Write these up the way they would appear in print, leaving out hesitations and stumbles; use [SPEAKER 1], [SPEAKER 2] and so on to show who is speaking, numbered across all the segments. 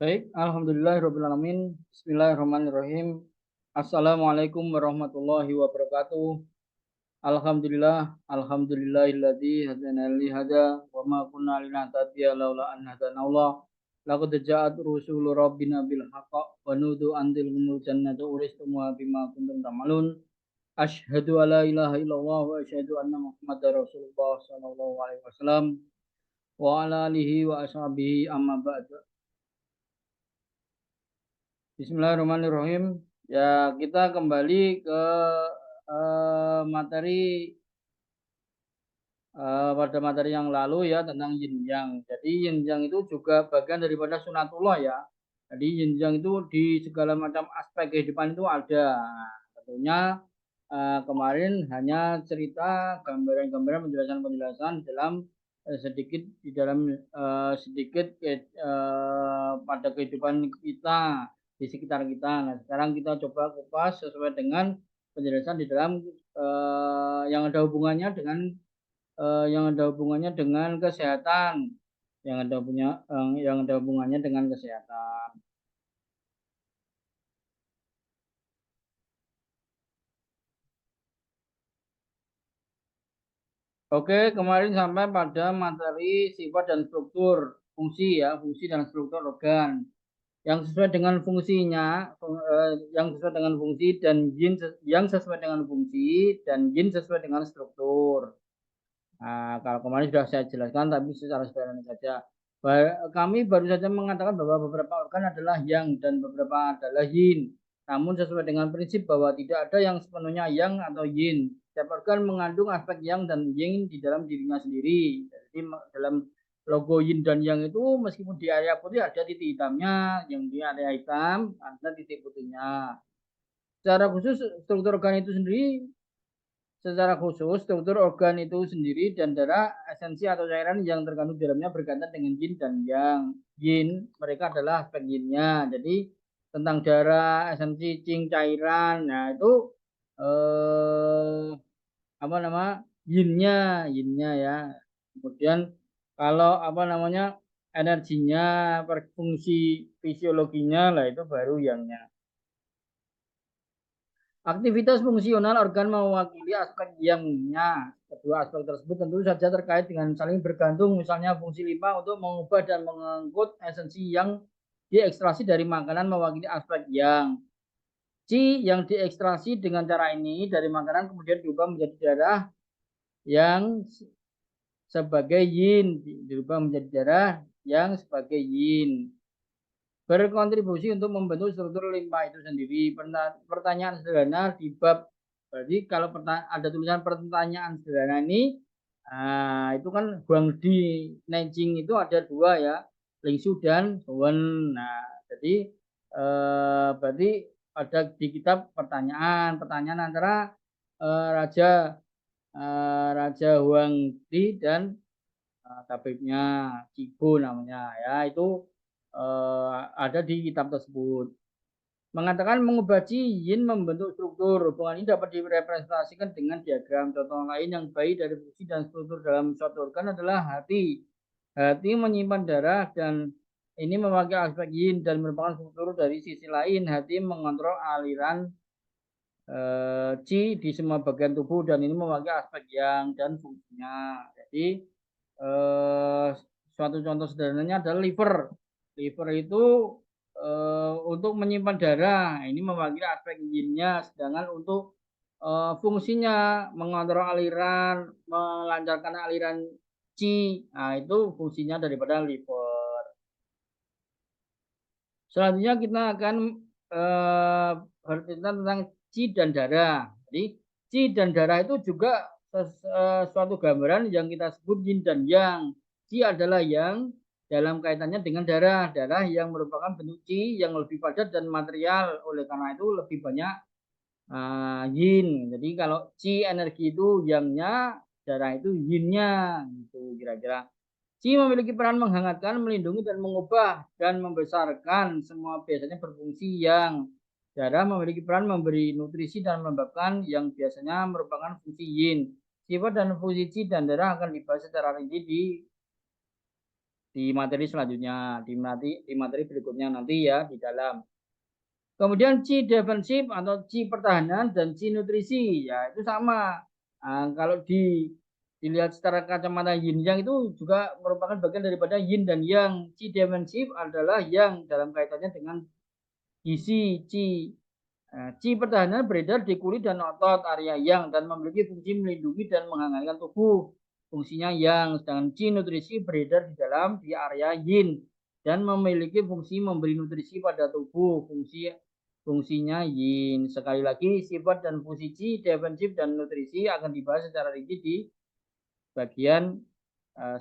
[SPEAKER 1] Baik, alhamdulillahirabbil alamin. Bismillahirrahmanirrahim. Assalamualaikum warahmatullahi wabarakatuh. Alhamdulillahilladzi hadana li hada wa ma kunna linahtadiya laula an hadanallah. Laqad ja'at rusulu rabbina bil haqq wa nudu antil humul jannatu uristumuha bima kuntum ta'malun. Asyhadu alla ilaha illallah wa asyhadu anna Muhammadar Rasulullah sallallahu alaihi wasallam wa ala alihi wa ashabihi amma ba'du. Bismillahirrahmanirrahim. Ya, kita kembali ke materi pada materi yang lalu ya tentang yin yang. Jadi yin yang itu juga bagian daripada sunatullah ya. Jadi yin yang itu di segala macam aspek kehidupan itu ada. Nah, tentunya kemarin hanya cerita gambaran-gambaran penjelasan-penjelasan dalam sedikit di dalam sedikit pada kehidupan kita di sekitar kita. Nah, sekarang kita coba kupas sesuai dengan penjelasan di dalam yang ada hubungannya dengan kesehatan, yang ada hubungannya dengan kesehatan. Oke, kemarin sampai pada materi sifat dan struktur fungsi ya, fungsi dan struktur organ. Yang sesuai dengan fungsinya, yang sesuai dengan fungsi dan yang sesuai dengan fungsi dan yin sesuai dengan struktur. Nah, kalau kemarin sudah saya jelaskan, tapi secara sederhana saja. Kami baru saja mengatakan bahwa beberapa organ adalah yang dan beberapa adalah yin. Namun sesuai dengan prinsip bahwa tidak ada yang sepenuhnya yang atau yin. Setiap organ mengandung aspek yang dan yin di dalam dirinya sendiri. Jadi dalam logo yin dan yang itu meskipun di area putih ada titik hitamnya, yang di area hitam ada titik putihnya. Secara khusus struktur organ itu sendiri Secara khusus, struktur organ itu sendiri dan darah, esensi atau cairan yang terkandung di dalamnya berkaitan dengan yin dan yang. Yin, mereka adalah aspek yin-nya. Jadi, tentang darah, esensi, cing, cairan, nah itu eh, apa nama yin-nya ya. Kemudian kalau apa namanya energinya, fungsi fisiologinya lah itu baru yang-nya. Aktivitas fungsional organ mewakili aspek yang-nya. Kedua aspek tersebut tentu saja terkait dengan saling bergantung, misalnya fungsi limpa untuk mengubah dan mengangkut esensi yang diekstraksi dari makanan mewakili aspek yang. Qi yang diekstraksi dengan cara ini dari makanan kemudian diubah menjadi darah yang sebagai yin, diubah menjadi darah yang sebagai yin. Berkontribusi untuk membentuk struktur limpa itu sendiri. Pertanyaan sederhana di bab, berarti kalau ada tulisan pertanyaan sederhana ini, itu kan Guangdi Nanjing itu ada dua ya, Lingsu dan Wen. Nah, jadi berarti ada di kitab pertanyaan antara Raja Raja Huangdi dan tabibnya Cibo namanya ya itu ada di kitab tersebut. Mengatakan mengubah yin membentuk struktur. Hubungan ini dapat direpresentasikan dengan diagram. Contoh lain yang baik dari fungsi dan struktur dalam suatu organ adalah hati. Hati menyimpan darah dan ini memakai aspek yin dan merupakan struktur dari sisi lain. Hati mengontrol aliran qi di semua bagian tubuh dan ini memakai aspek yang dan fungsinya. Jadi suatu contoh sederhananya adalah liver. Liver itu untuk menyimpan darah, ini mewakili aspek yin-nya, sedangkan untuk fungsinya mengontrol aliran, melancarkan aliran qi, nah itu fungsinya daripada liver. Selanjutnya kita akan bercerita tentang qi dan darah. Jadi qi dan darah itu juga suatu gambaran yang kita sebut yin dan yang. Qi adalah yang dalam kaitannya dengan darah. Darah yang merupakan bentuk qi yang lebih padat dan material. Oleh karena itu lebih banyak yin. Jadi kalau qi energi itu yang-nya, darah itu yin-nya. Gitu kira-kira. Qi memiliki peran menghangatkan, melindungi, dan mengubah dan membesarkan. Semua biasanya berfungsi yang. Darah memiliki peran memberi nutrisi dan melembabkan yang biasanya merupakan fungsi yin. Sifat dan fungsi qi dan darah akan dibahas secara rinci di di materi selanjutnya, di materi berikutnya nanti ya di dalam. Kemudian C defensif atau C pertahanan dan C nutrisi, ya itu sama. Kalau dilihat secara kacamata yin yang itu juga merupakan bagian daripada yin dan yang. C defensif adalah yang dalam kaitannya dengan gizi, Qi pertahanan beredar di kulit dan otot area yang dan memiliki fungsi melindungi dan menghangatkan tubuh. Fungsinya yang, sedangkan Qi nutrisi beredar di area yin dan memiliki fungsi memberi nutrisi pada tubuh. Fungsinya yin. Sekali lagi, sifat dan fungsi Qi, defensif dan nutrisi akan dibahas secara rinci di bagian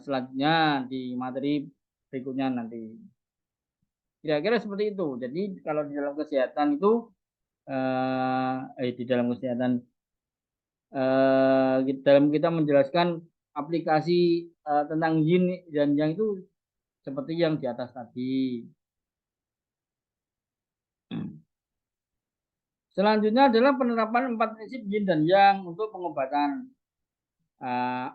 [SPEAKER 1] selanjutnya di materi berikutnya nanti. Kira-kira seperti itu. Jadi kalau di dalam kesehatan itu di dalam kesehatan dalam kita menjelaskan aplikasi tentang yin dan yang itu seperti yang di atas tadi. Selanjutnya adalah penerapan 4 prinsip yin dan yang untuk pengobatan.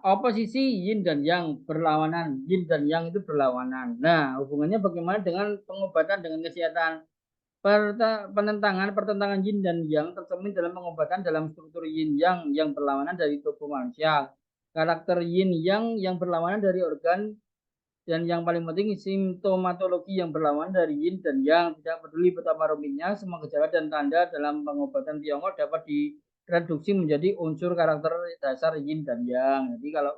[SPEAKER 1] Oposisi yin dan yang berlawanan, yin dan yang itu berlawanan. Nah, hubungannya bagaimana dengan pengobatan dengan kesehatan? Pertentangan yin dan yang tercermin dalam pengobatan dalam struktur yin yang berlawanan dari tubuh manusia. Karakter yin yang berlawanan dari organ dan yang paling penting simptomatologi yang berlawanan dari yin dan yang. Tidak peduli betapa rumitnya, semua gejala dan tanda dalam pengobatan Tiongkok dapat direduksi menjadi unsur karakter dasar yin dan yang. Jadi kalau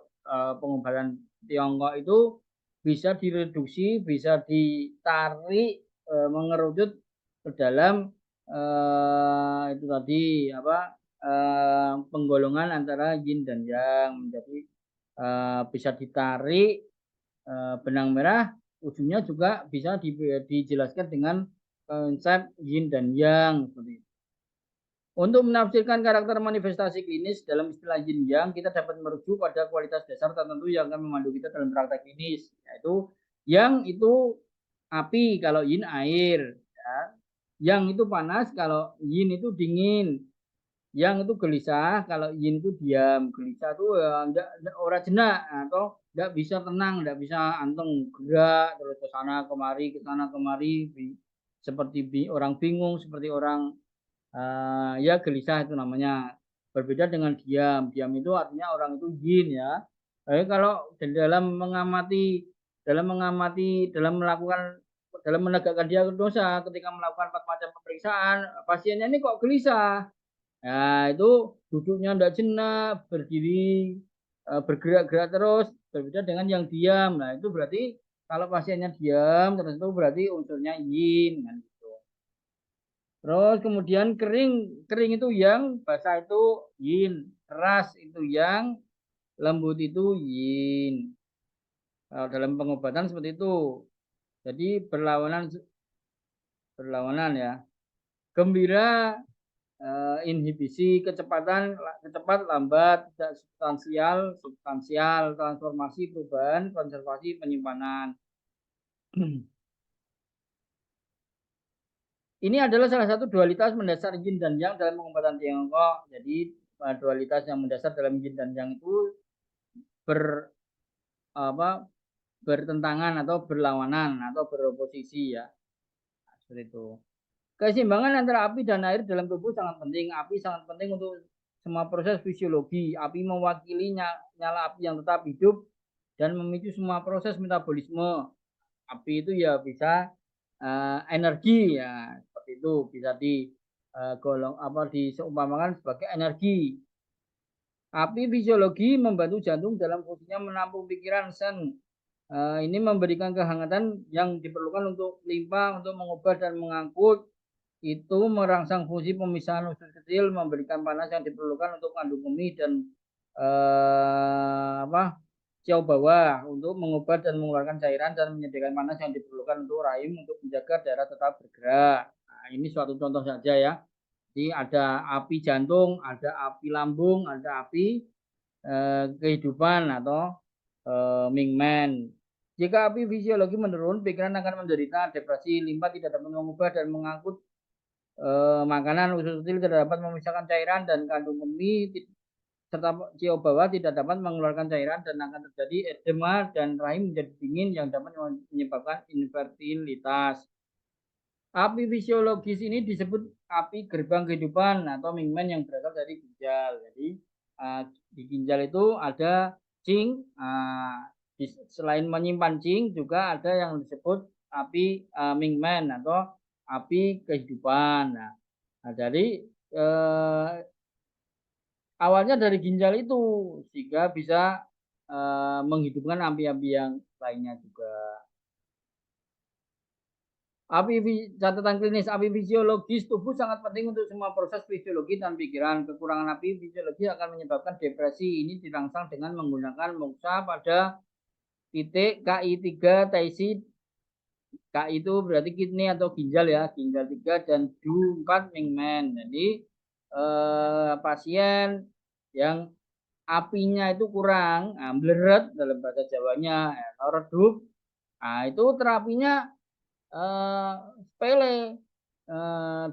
[SPEAKER 1] pengobatan Tiongkok itu bisa direduksi, bisa ditarik, mengerucut ke dalam itu tadi penggolongan antara yin dan yang menjadi bisa ditarik benang merah, ujungnya juga bisa dijelaskan dengan konsep yin dan yang seperti itu. Untuk menafsirkan karakter manifestasi klinis dalam istilah yin yang, kita dapat merujuk pada kualitas dasar tertentu yang akan memandu kita dalam praktek klinis, yaitu yang itu api, kalau yin air, ya. Yang itu panas, kalau yin itu dingin. Yang itu gelisah, kalau yin itu diam. Gelisah itu enggak ora jenak atau enggak bisa tenang, enggak bisa anteng gerak terus ke sana kemari seperti orang bingung, seperti orang ya gelisah itu namanya. Berbeda dengan diam. Diam itu artinya orang itu yin ya. Tapi kalau dalam melakukan dalam menegakkan diagnosa ketika melakukan 4 macam pemeriksaan, pasiennya ini kok gelisah. Nah, itu duduknya enggak jenak, berdiri, bergerak-gerak terus, berbeda dengan yang diam. Nah, itu berarti kalau pasiennya diam, terus itu berarti unsurnya yin, kan gitu. Terus kemudian kering itu yang, basah itu yin, keras itu yang, lembut itu yin. Kalau dalam pengobatan seperti itu. Jadi berlawanan ya. Gembira inhibisi cepat lambat, tidak substansial, transformasi perubahan, konservasi penyimpanan. Ini adalah salah satu dualitas mendasar yin dan yang dalam pengobatan Tiongkok. Jadi dualitas yang mendasar dalam yin dan yang itu bertentangan atau berlawanan atau beroposisi ya. Seperti itu. Keseimbangan antara api dan air dalam tubuh sangat penting. Api sangat penting untuk semua proses fisiologi. Api mewakili nyala api yang tetap hidup dan memicu semua proses metabolisme. Api itu ya bisa energi ya, seperti itu bisa diseumpamakan sebagai energi. Api fisiologi membantu jantung dalam fungsinya menampung pikiran sen. Ini memberikan kehangatan yang diperlukan untuk limpa untuk mengubah dan mengangkut. Itu merangsang fungsi pemisahan usus kecil, memberikan panas yang diperlukan untuk kandung kemih dan siau bawah untuk mengubah dan mengeluarkan cairan dan menyediakan panas yang diperlukan untuk rahim untuk menjaga darah tetap bergerak. Nah, ini suatu contoh saja ya. Jadi ada api jantung, ada api lambung, ada api kehidupan atau Mingmen. Jika api fisiologi menurun, pikiran akan menderita depresi, limpa tidak dapat mengubah dan mengangkut makanan, usus kecil tidak dapat memisahkan cairan dan kandung kemih serta cium bawah tidak dapat mengeluarkan cairan dan akan terjadi edema dan rahim menjadi dingin yang dapat menyebabkan infertilitas. Api fisiologis ini disebut api gerbang kehidupan atau mingmen yang berasal dari ginjal. Jadi di ginjal itu ada cing, selain menyimpan cing juga ada yang disebut api mingmen atau api kehidupan. Nah, dari awalnya dari ginjal itu sehingga bisa menghidupkan api-api yang lainnya juga. Catatan klinis api fisiologis tubuh sangat penting untuk semua proses fisiologi dan pikiran. Kekurangan api fisiologi akan menyebabkan depresi. Ini dirangsang dengan menggunakan moksa pada titik KI3 TIC. KI itu berarti kidney atau ginjal ya, ginjal 3 dan DU4 mingmen. Jadi pasien yang apinya itu kurang, bleret dalam bahasa Jawanya, redup. Nah, itu terapinya sepele,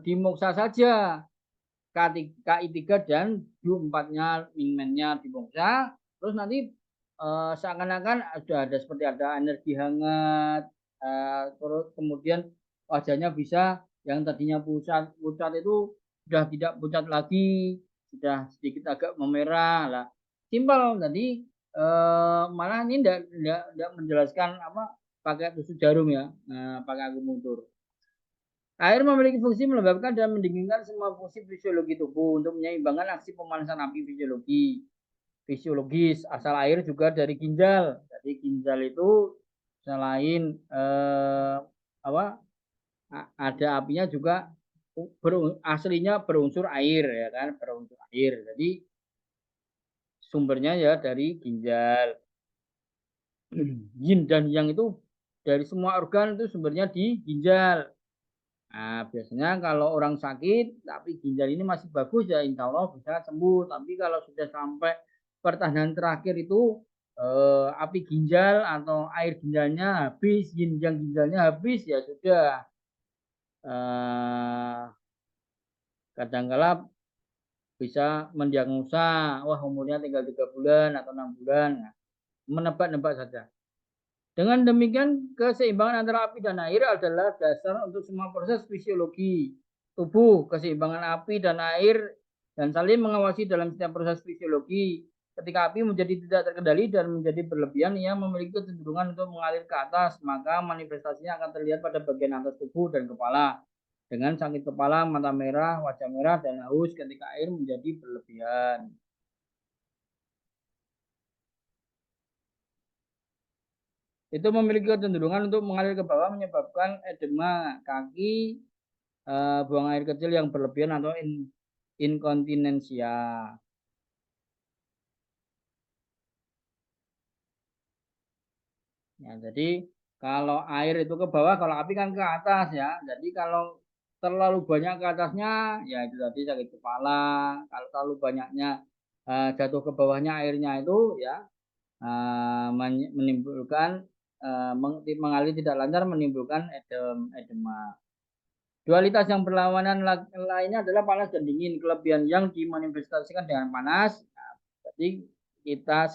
[SPEAKER 1] dimoksa saja KI3 dan DU4-nya mingmennya dimoksa, terus nanti seakan-akan ada seperti ada energi hangat, terus kemudian wajahnya bisa yang tadinya pucat itu sudah tidak pucat lagi, sudah sedikit agak memerah lah. Simpel tadi malah ini tidak menjelaskan apa pakai tusuk jarum ya, pakai akupunktur. Air memiliki fungsi melembabkan dan mendinginkan semua fungsi fisiologi tubuh untuk menyeimbangkan aksi pemanasan api fisiologis. Asal air juga dari ginjal. Jadi ginjal itu selain ada apinya juga aslinya berunsur air ya kan, berunsur air. Jadi sumbernya ya dari ginjal. Yin dan yang itu dari semua organ itu sumbernya di ginjal. Nah, biasanya kalau orang sakit tapi ginjal ini masih bagus ya insya Allah bisa sembuh. Tapi kalau sudah sampai pertahanan terakhir itu api ginjal atau air ginjalnya habis, yin yang ginjalnya habis ya sudah. Kadang-kala bisa mendiagnosa, wah umurnya tinggal 3 bulan atau 6 bulan. Nah, menebak-nebak saja. Dengan demikian, keseimbangan antara api dan air adalah dasar untuk semua proses fisiologi tubuh. Keseimbangan api dan air dan saling mengawasi dalam setiap proses fisiologi. Ketika api menjadi tidak terkendali dan menjadi berlebihan, ia memiliki kecenderungan untuk mengalir ke atas. Maka manifestasinya akan terlihat pada bagian atas tubuh dan kepala. Dengan sakit kepala, mata merah, wajah merah, dan haus ketika air menjadi berlebihan. Itu memiliki kecenderungan untuk mengalir ke bawah menyebabkan edema kaki, buang air kecil yang berlebihan atau inkontinensia. Ya, jadi kalau air itu ke bawah, kalau api kan ke atas ya. Jadi kalau terlalu banyak ke atasnya, ya itu tadi sakit kepala. Kalau terlalu banyaknya jatuh ke bawahnya airnya itu ya menimbulkan mengalir tidak lancar menimbulkan edema. Dualitas yang berlawanan lainnya adalah panas dan dingin. Kelebihan yang dimanifestasikan dengan panas. Nah, jadi kita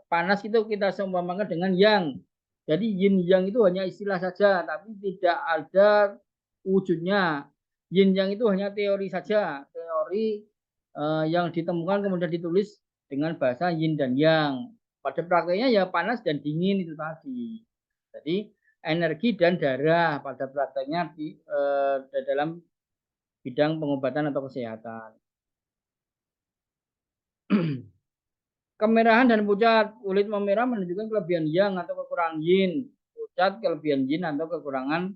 [SPEAKER 1] panas itu kita seumpamakan dengan yang. Jadi yin yang itu hanya istilah saja, tapi tidak ada wujudnya. Yin yang itu hanya teori saja, teori yang ditemukan kemudian ditulis dengan bahasa yin dan yang. Pada prakteknya ya panas dan dingin itu tadi. Jadi energi dan darah pada prakteknya di dalam bidang pengobatan atau kesehatan. Kemerahan dan pucat. Kulit memerah menunjukkan kelebihan yang atau kekurangan yin. Pucat kelebihan yin atau kekurangan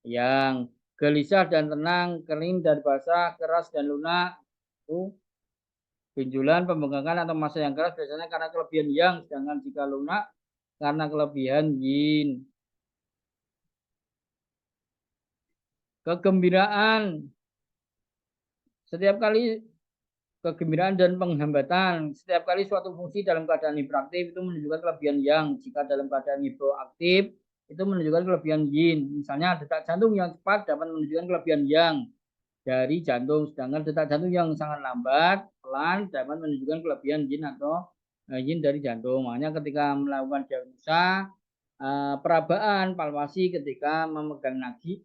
[SPEAKER 1] yang. Gelisah dan tenang, kering dan basah, keras dan lunak. Benjolan, pembengkakan atau massa yang keras biasanya karena kelebihan yang, sedangkan jika lunak karena kelebihan yin. Kegembiraan. Setiap kali kegembiraan dan penghambatan. Setiap kali suatu fungsi dalam keadaan hiperaktif itu menunjukkan kelebihan yang. Jika dalam keadaan hipoaktif itu menunjukkan kelebihan yin. Misalnya detak jantung yang cepat dapat menunjukkan kelebihan yang. dari jantung. Sedangkan detak jantung yang sangat lambat, pelan, dapat menunjukkan kelebihan yin atau yin dari jantung. Makanya ketika melakukan diagnosa, perabaan, palpasi ketika memegang nadi,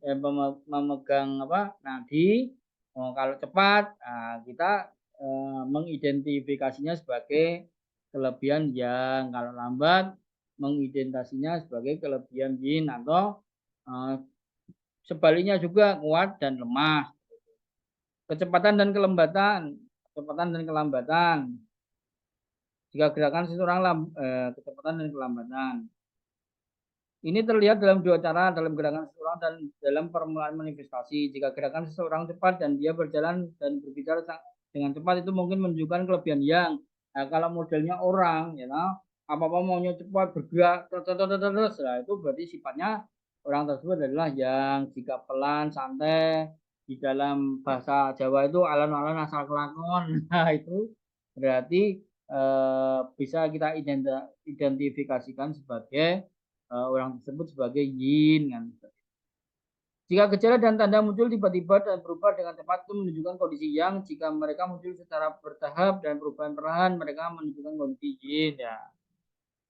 [SPEAKER 1] memegang nadi, kalau cepat, kita mengidentifikasinya sebagai kelebihan yang, kalau lambat mengidentifikasinya sebagai kelebihan yin atau sebaliknya juga kuat dan lemah. Kecepatan dan kelembatan. Kecepatan dan kelambatan. Jika gerakan seseorang kecepatan dan kelambatan. Ini terlihat dalam dua cara, dalam gerakan seseorang dan dalam permulaan manifestasi. Jika gerakan seseorang cepat dan dia berjalan dan berbicara dengan cepat, itu mungkin menunjukkan kelebihan yang. Nah, kalau modelnya orang, ya, apa-apa maunya cepat, bergerak, terus, nah, itu berarti sifatnya orang tersebut adalah yang. Jika pelan, santai, di dalam bahasa Jawa itu alon-alon asal kelakon. Nah, itu berarti bisa kita identifikasikan sebagai orang tersebut sebagai yin. Kan. Jika gejala dan tanda muncul tiba-tiba dan berubah dengan cepat, itu menunjukkan kondisi yang. Jika mereka muncul secara bertahap dan perubahan perlahan, mereka menunjukkan kondisi yin. Ya.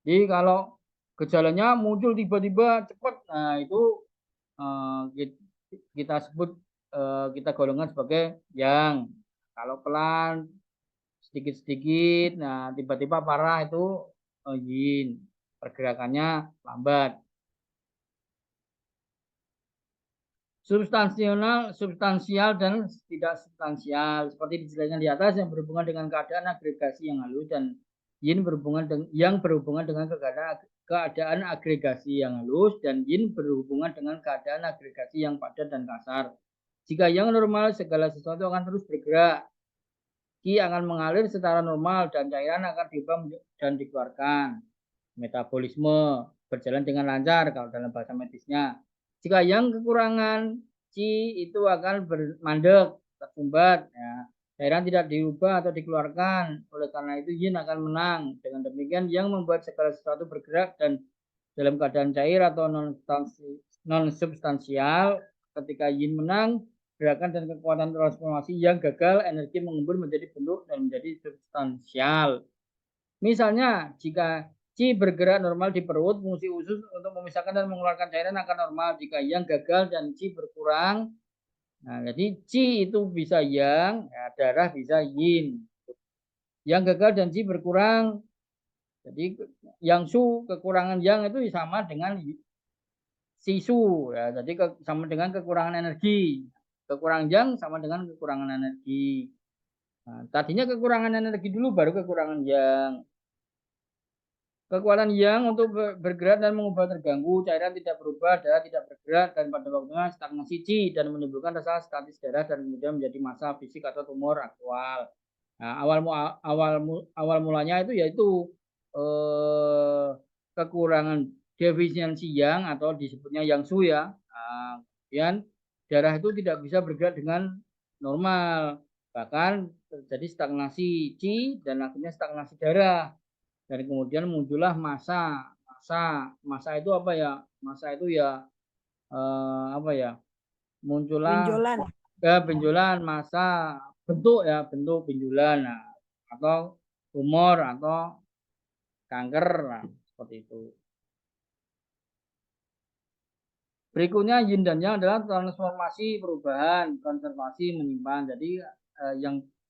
[SPEAKER 1] Jadi kalau gejalanya muncul tiba-tiba cepat, nah itu kita sebut, kita golongkan sebagai yang. Kalau pelan, sedikit-sedikit, nah tiba-tiba parah itu yin. Pergerakannya lambat. Substansial dan tidak substansial. Seperti dijelaskan di atas, yang berhubungan dengan keadaan agregasi yang halus, dan yin yang berhubungan dengan keadaan agregasi yang halus, dan yin berhubungan dengan keadaan agregasi yang padat dan kasar. Jika yang normal, segala sesuatu akan terus bergerak. Qi akan mengalir secara normal dan cairan akan diubah dan dikeluarkan. Metabolisme berjalan dengan lancar kalau dalam bahasa medisnya. Jika yang kekurangan, Qi itu akan bermandek, tersumbat. Ya. Cairan tidak diubah atau dikeluarkan. Oleh karena itu yin akan menang. Dengan demikian yang membuat segala sesuatu bergerak dan dalam keadaan cair atau non substansial. Ketika yin menang, gerakan dan kekuatan transformasi yang gagal, energi mengembun menjadi bentuk dan menjadi substansial. Misalnya, jika Qi bergerak normal di perut, fungsi usus untuk memisahkan dan mengeluarkan cairan akan normal. Jika yang gagal dan Qi berkurang, nah jadi Qi itu bisa yang, ya, darah bisa yin. Yang gagal dan Qi berkurang, jadi yang su kekurangan yang itu sama dengan sisu, ya, jadi sama dengan kekurangan energi. Kekurangan yang sama dengan kekurangan energi. Nah, tadinya kekurangan energi dulu, baru kekurangan yang. Kekuatan yang untuk bergerak dan mengubah terganggu, cairan tidak berubah, darah tidak bergerak, dan pada waktunya stagnasi Qi dan menimbulkan rasa statis darah dan kemudian menjadi massa fisik atau tumor aktual. Nah, awal mulanya itu yaitu kekurangan defisiensi yang atau disebutnya yang su ya. Nah, kemudian darah itu tidak bisa bergerak dengan normal, bahkan terjadi stagnasi Qi dan akhirnya stagnasi darah. Dan kemudian muncullah massa. Massa itu apa ya? Massa itu ya apa ya? Muncullah benjolan, massa, bentuk ya, bentuk benjolan, nah, atau tumor atau kanker, nah, seperti itu. Berikutnya yin dan yang adalah transformasi, perubahan, konservasi, menyimpan. Jadi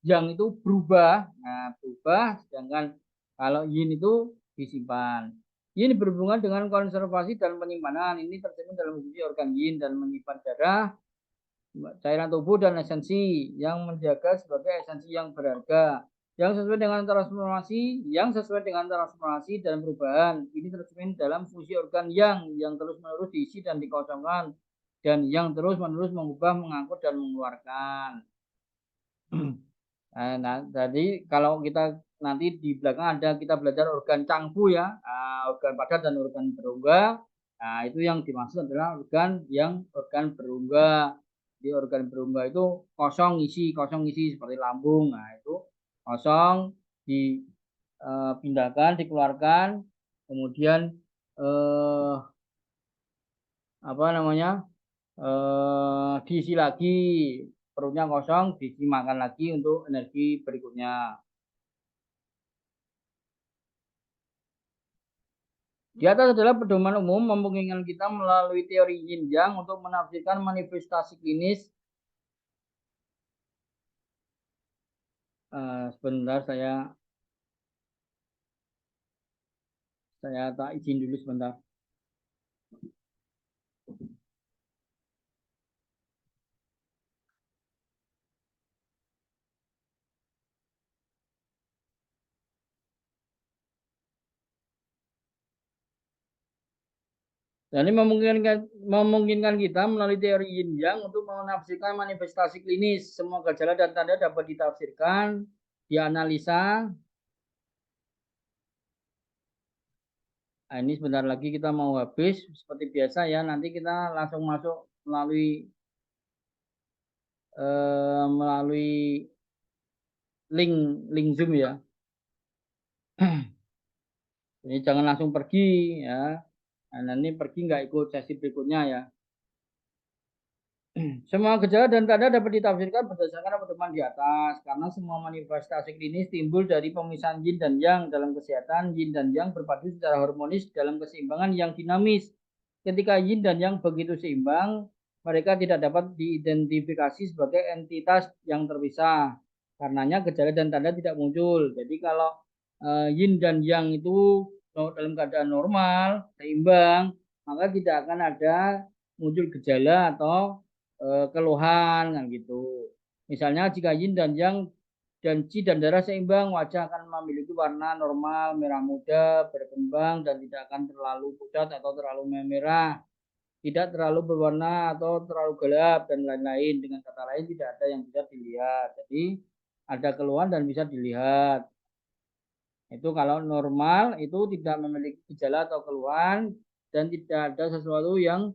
[SPEAKER 1] yang itu berubah, nah berubah, sedangkan kalau yin itu disimpan. Yin berhubungan dengan konservasi dan penyimpanan. Ini tercermin dalam fungsi organ yin dan menyimpan darah, cairan tubuh dan esensi yang menjaga sebagai esensi yang berharga. Yang sesuai dengan transformasi dan perubahan. Ini tercermin dalam fungsi organ yang terus-menerus diisi dan dikosongkan, dan yang terus-menerus mengubah, mengangkut, dan mengeluarkan. Nah, jadi kalau kita nanti di belakang kita belajar organ cangfu ya, organ padat dan organ berongga. Nah, itu yang dimaksud adalah organ berongga. Di organ berongga itu kosong isi seperti lambung. Nah, itu kosong, dipindahkan, dikeluarkan, kemudian diisi lagi, perutnya kosong, diisi makan lagi untuk energi berikutnya. Di atas adalah pedoman umum memungkinkan kita melalui teori yin yang untuk menafsirkan manifestasi klinis. Sebentar saya tak izin dulu sebentar. Jadi memungkinkan kita melalui teori yin yang untuk menafsirkan manifestasi klinis. Semua gejala dan tanda dapat ditafsirkan, dianalisa. Nah, ini sebentar lagi kita mau habis seperti biasa ya. Nanti kita langsung masuk melalui link Zoom ya. Jadi jangan langsung pergi ya. Nah, nanti pergi nggak ikut sesi berikutnya ya. Semua gejala dan tanda dapat ditafsirkan berdasarkan pedoman di atas, karena semua manifestasi klinis timbul dari pemisahan yin dan yang dalam kesehatan. Yin dan yang berpadu secara harmonis dalam keseimbangan yang dinamis. Ketika yin dan yang begitu seimbang, mereka tidak dapat diidentifikasi sebagai entitas yang terpisah. Karenanya gejala dan tanda tidak muncul. Jadi kalau yin dan yang itu dalam keadaan normal, seimbang, maka tidak akan ada muncul gejala atau keluhan kan gitu. Misalnya jika yin dan yang dan qi dan darah seimbang, wajah akan memiliki warna normal, merah muda, berkembang dan tidak akan terlalu pucat atau terlalu merah, tidak terlalu berwarna atau terlalu gelap dan lain-lain. Dengan kata lain tidak ada yang bisa dilihat. Jadi ada keluhan dan bisa dilihat. Itu kalau normal itu tidak memiliki gejala atau keluhan dan tidak ada sesuatu yang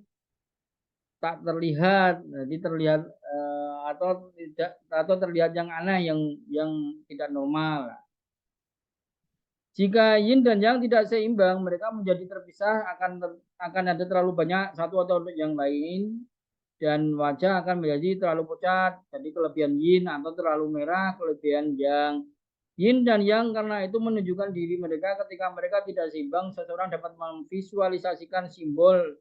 [SPEAKER 1] tak terlihat, jadi terlihat atau terlihat yang aneh yang tidak normal. Jika yin dan yang tidak seimbang, mereka menjadi terpisah, akan ada terlalu banyak satu atau yang lain dan wajah akan menjadi terlalu pucat, jadi kelebihan yin, atau terlalu merah, kelebihan yang. Yin dan yang karena itu menunjukkan diri mereka. Ketika mereka tidak seimbang, seseorang dapat memvisualisasikan simbol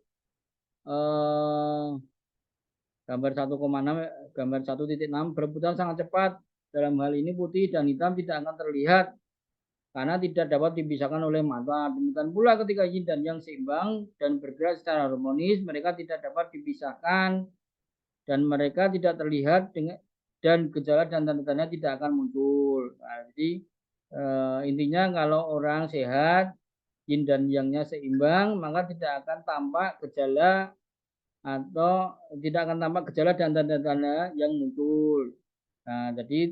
[SPEAKER 1] gambar 1,6, gambar 1.6 berebutan sangat cepat. Dalam hal ini putih dan hitam tidak akan terlihat karena tidak dapat dipisahkan oleh mata. Demikian pula ketika yin dan yang seimbang dan bergerak secara harmonis, mereka tidak dapat dipisahkan dan mereka tidak terlihat dan gejala dan tanda-tanda tidak akan muncul. Nah, jadi intinya kalau orang sehat, yin dan yangnya seimbang, maka tidak akan tampak gejala atau tidak akan tampak gejala dan tanda-tanda yang muncul. Nah, jadi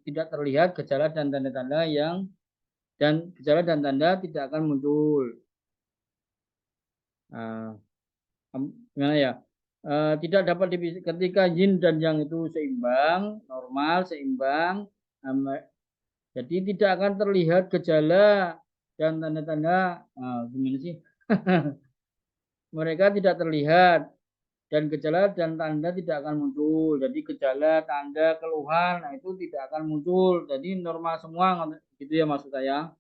[SPEAKER 1] tidak terlihat gejala dan tanda-tanda gejala dan tanda tidak akan muncul. Nah, gimana ya? Tidak dapat ketika yin dan yang itu seimbang, normal, seimbang, jadi tidak akan terlihat gejala dan tanda-tanda. Gimana sih? Mereka tidak terlihat dan gejala dan tanda tidak akan muncul. Jadi gejala, tanda, keluhan, nah itu tidak akan muncul. Jadi normal semua, gitu ya maksud saya.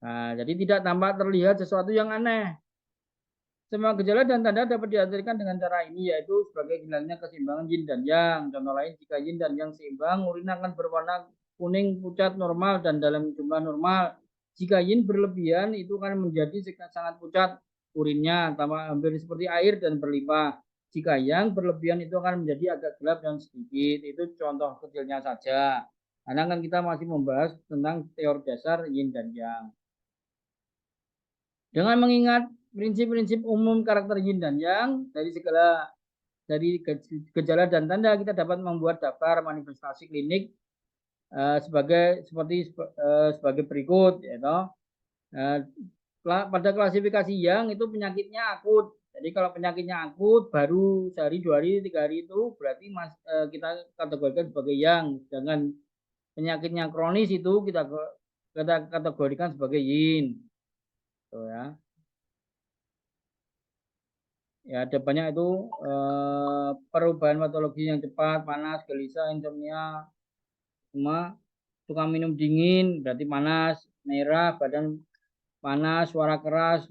[SPEAKER 1] Nah, jadi tidak tampak terlihat sesuatu yang aneh. Semua gejala dan tanda dapat diartikan dengan cara ini, yaitu sebagai hilangnya keseimbangan yin dan yang. Contoh lain, jika yin dan yang seimbang, urin akan berwarna kuning, pucat, normal, dan dalam jumlah normal. Jika yin berlebihan, itu akan menjadi sangat pucat urinnya, tambah hampir seperti air dan berlimpah. Jika yang berlebihan, itu akan menjadi agak gelap dan sedikit. Itu contoh kecilnya saja. Karena kan kita masih membahas tentang teori dasar yin dan yang. Dengan mengingat prinsip-prinsip umum karakter yin dan yang dari gejala dan tanda, kita dapat membuat daftar manifestasi klinik sebagai berikut, yaitu pada klasifikasi yang itu penyakitnya akut. Jadi kalau penyakitnya akut baru sehari, 2 hari, 3 hari itu berarti kita kategorikan sebagai yang. Sedangkan penyakitnya kronis itu kita kategorikan sebagai yin. Tuh ya. Ya, ada banyak itu perubahan patologi yang cepat, panas, gelisah, insomnia, cuma suka minum dingin, berarti panas, merah, badan panas, suara keras,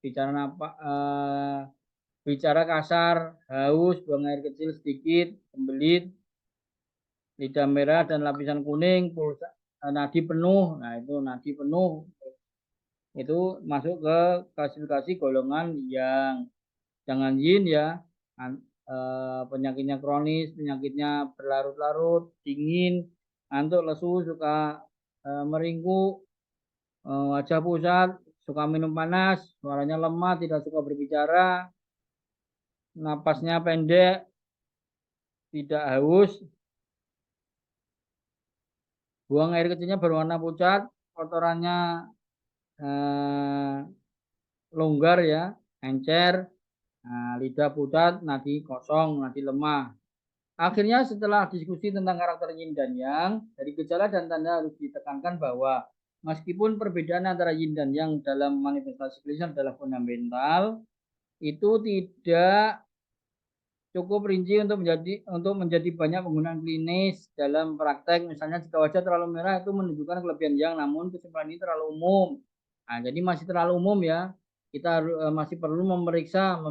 [SPEAKER 1] bicara bicara kasar, haus, buang air kecil sedikit, sembelit, lidah merah dan lapisan kuning, pulsa, nadi penuh. Nah, itu nadi penuh itu masuk ke klasifikasi golongan yang jangan yin ya. Penyakitnya kronis, penyakitnya berlarut-larut, dingin, ngantuk, lesu, suka meringkuk, wajah pusat, suka minum panas, suaranya lemah, tidak suka berbicara, napasnya pendek, tidak haus, buang air kecilnya berwarna pucat, kotorannya eh, longgar ya, encer, lidah pucat, nadi kosong, nadi lemah. Akhirnya setelah diskusi tentang karakter yin dan yang, dari gejala dan tanda harus ditekankan bahwa meskipun perbedaan antara yin dan yang dalam manifestasi klinis adalah fundamental, itu tidak cukup rinci untuk menjadi banyak penggunaan klinis dalam praktek. Misalnya jika wajah terlalu merah itu menunjukkan kelebihan yang, namun kesimpulan ini terlalu umum. Nah, jadi masih terlalu umum ya. Kita masih perlu memeriksa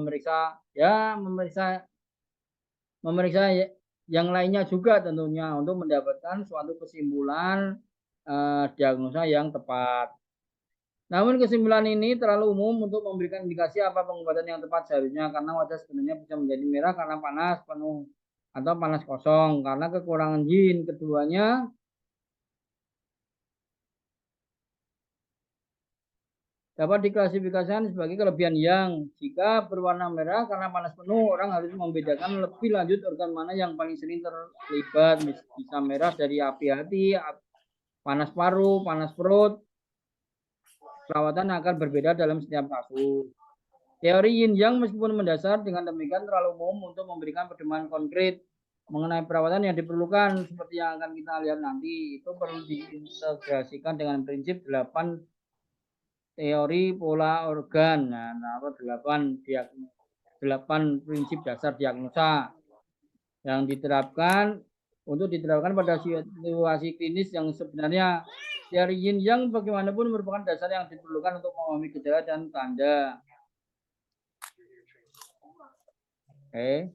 [SPEAKER 1] yang lainnya juga tentunya untuk mendapatkan suatu kesimpulan diagnosa yang tepat. Namun kesimpulan ini terlalu umum untuk memberikan indikasi apa pengobatan yang tepat seharusnya, karena wajah sebenarnya bisa menjadi merah karena panas penuh atau panas kosong karena kekurangan yin. Keduanya dapat diklasifikasikan sebagai kelebihan yang. Jika berwarna merah karena panas penuh, orang harus membedakan lebih lanjut organ mana yang paling sering terlibat. Bisa merah dari api hati, panas paru, panas perut. Perawatan akan berbeda dalam setiap kasus. Teori yin yang meskipun mendasar, dengan demikian terlalu umum untuk memberikan pedoman konkret mengenai perawatan yang diperlukan. Seperti yang akan kita lihat nanti, itu perlu diintegrasikan dengan prinsip 8 teori pola organ. Nah, 8 prinsip dasar diagnosa yang diterapkan pada situasi klinis yang sebenarnya. Teori yin yang bagaimanapun merupakan dasar yang diperlukan untuk memahami gejala dan tanda. Oke.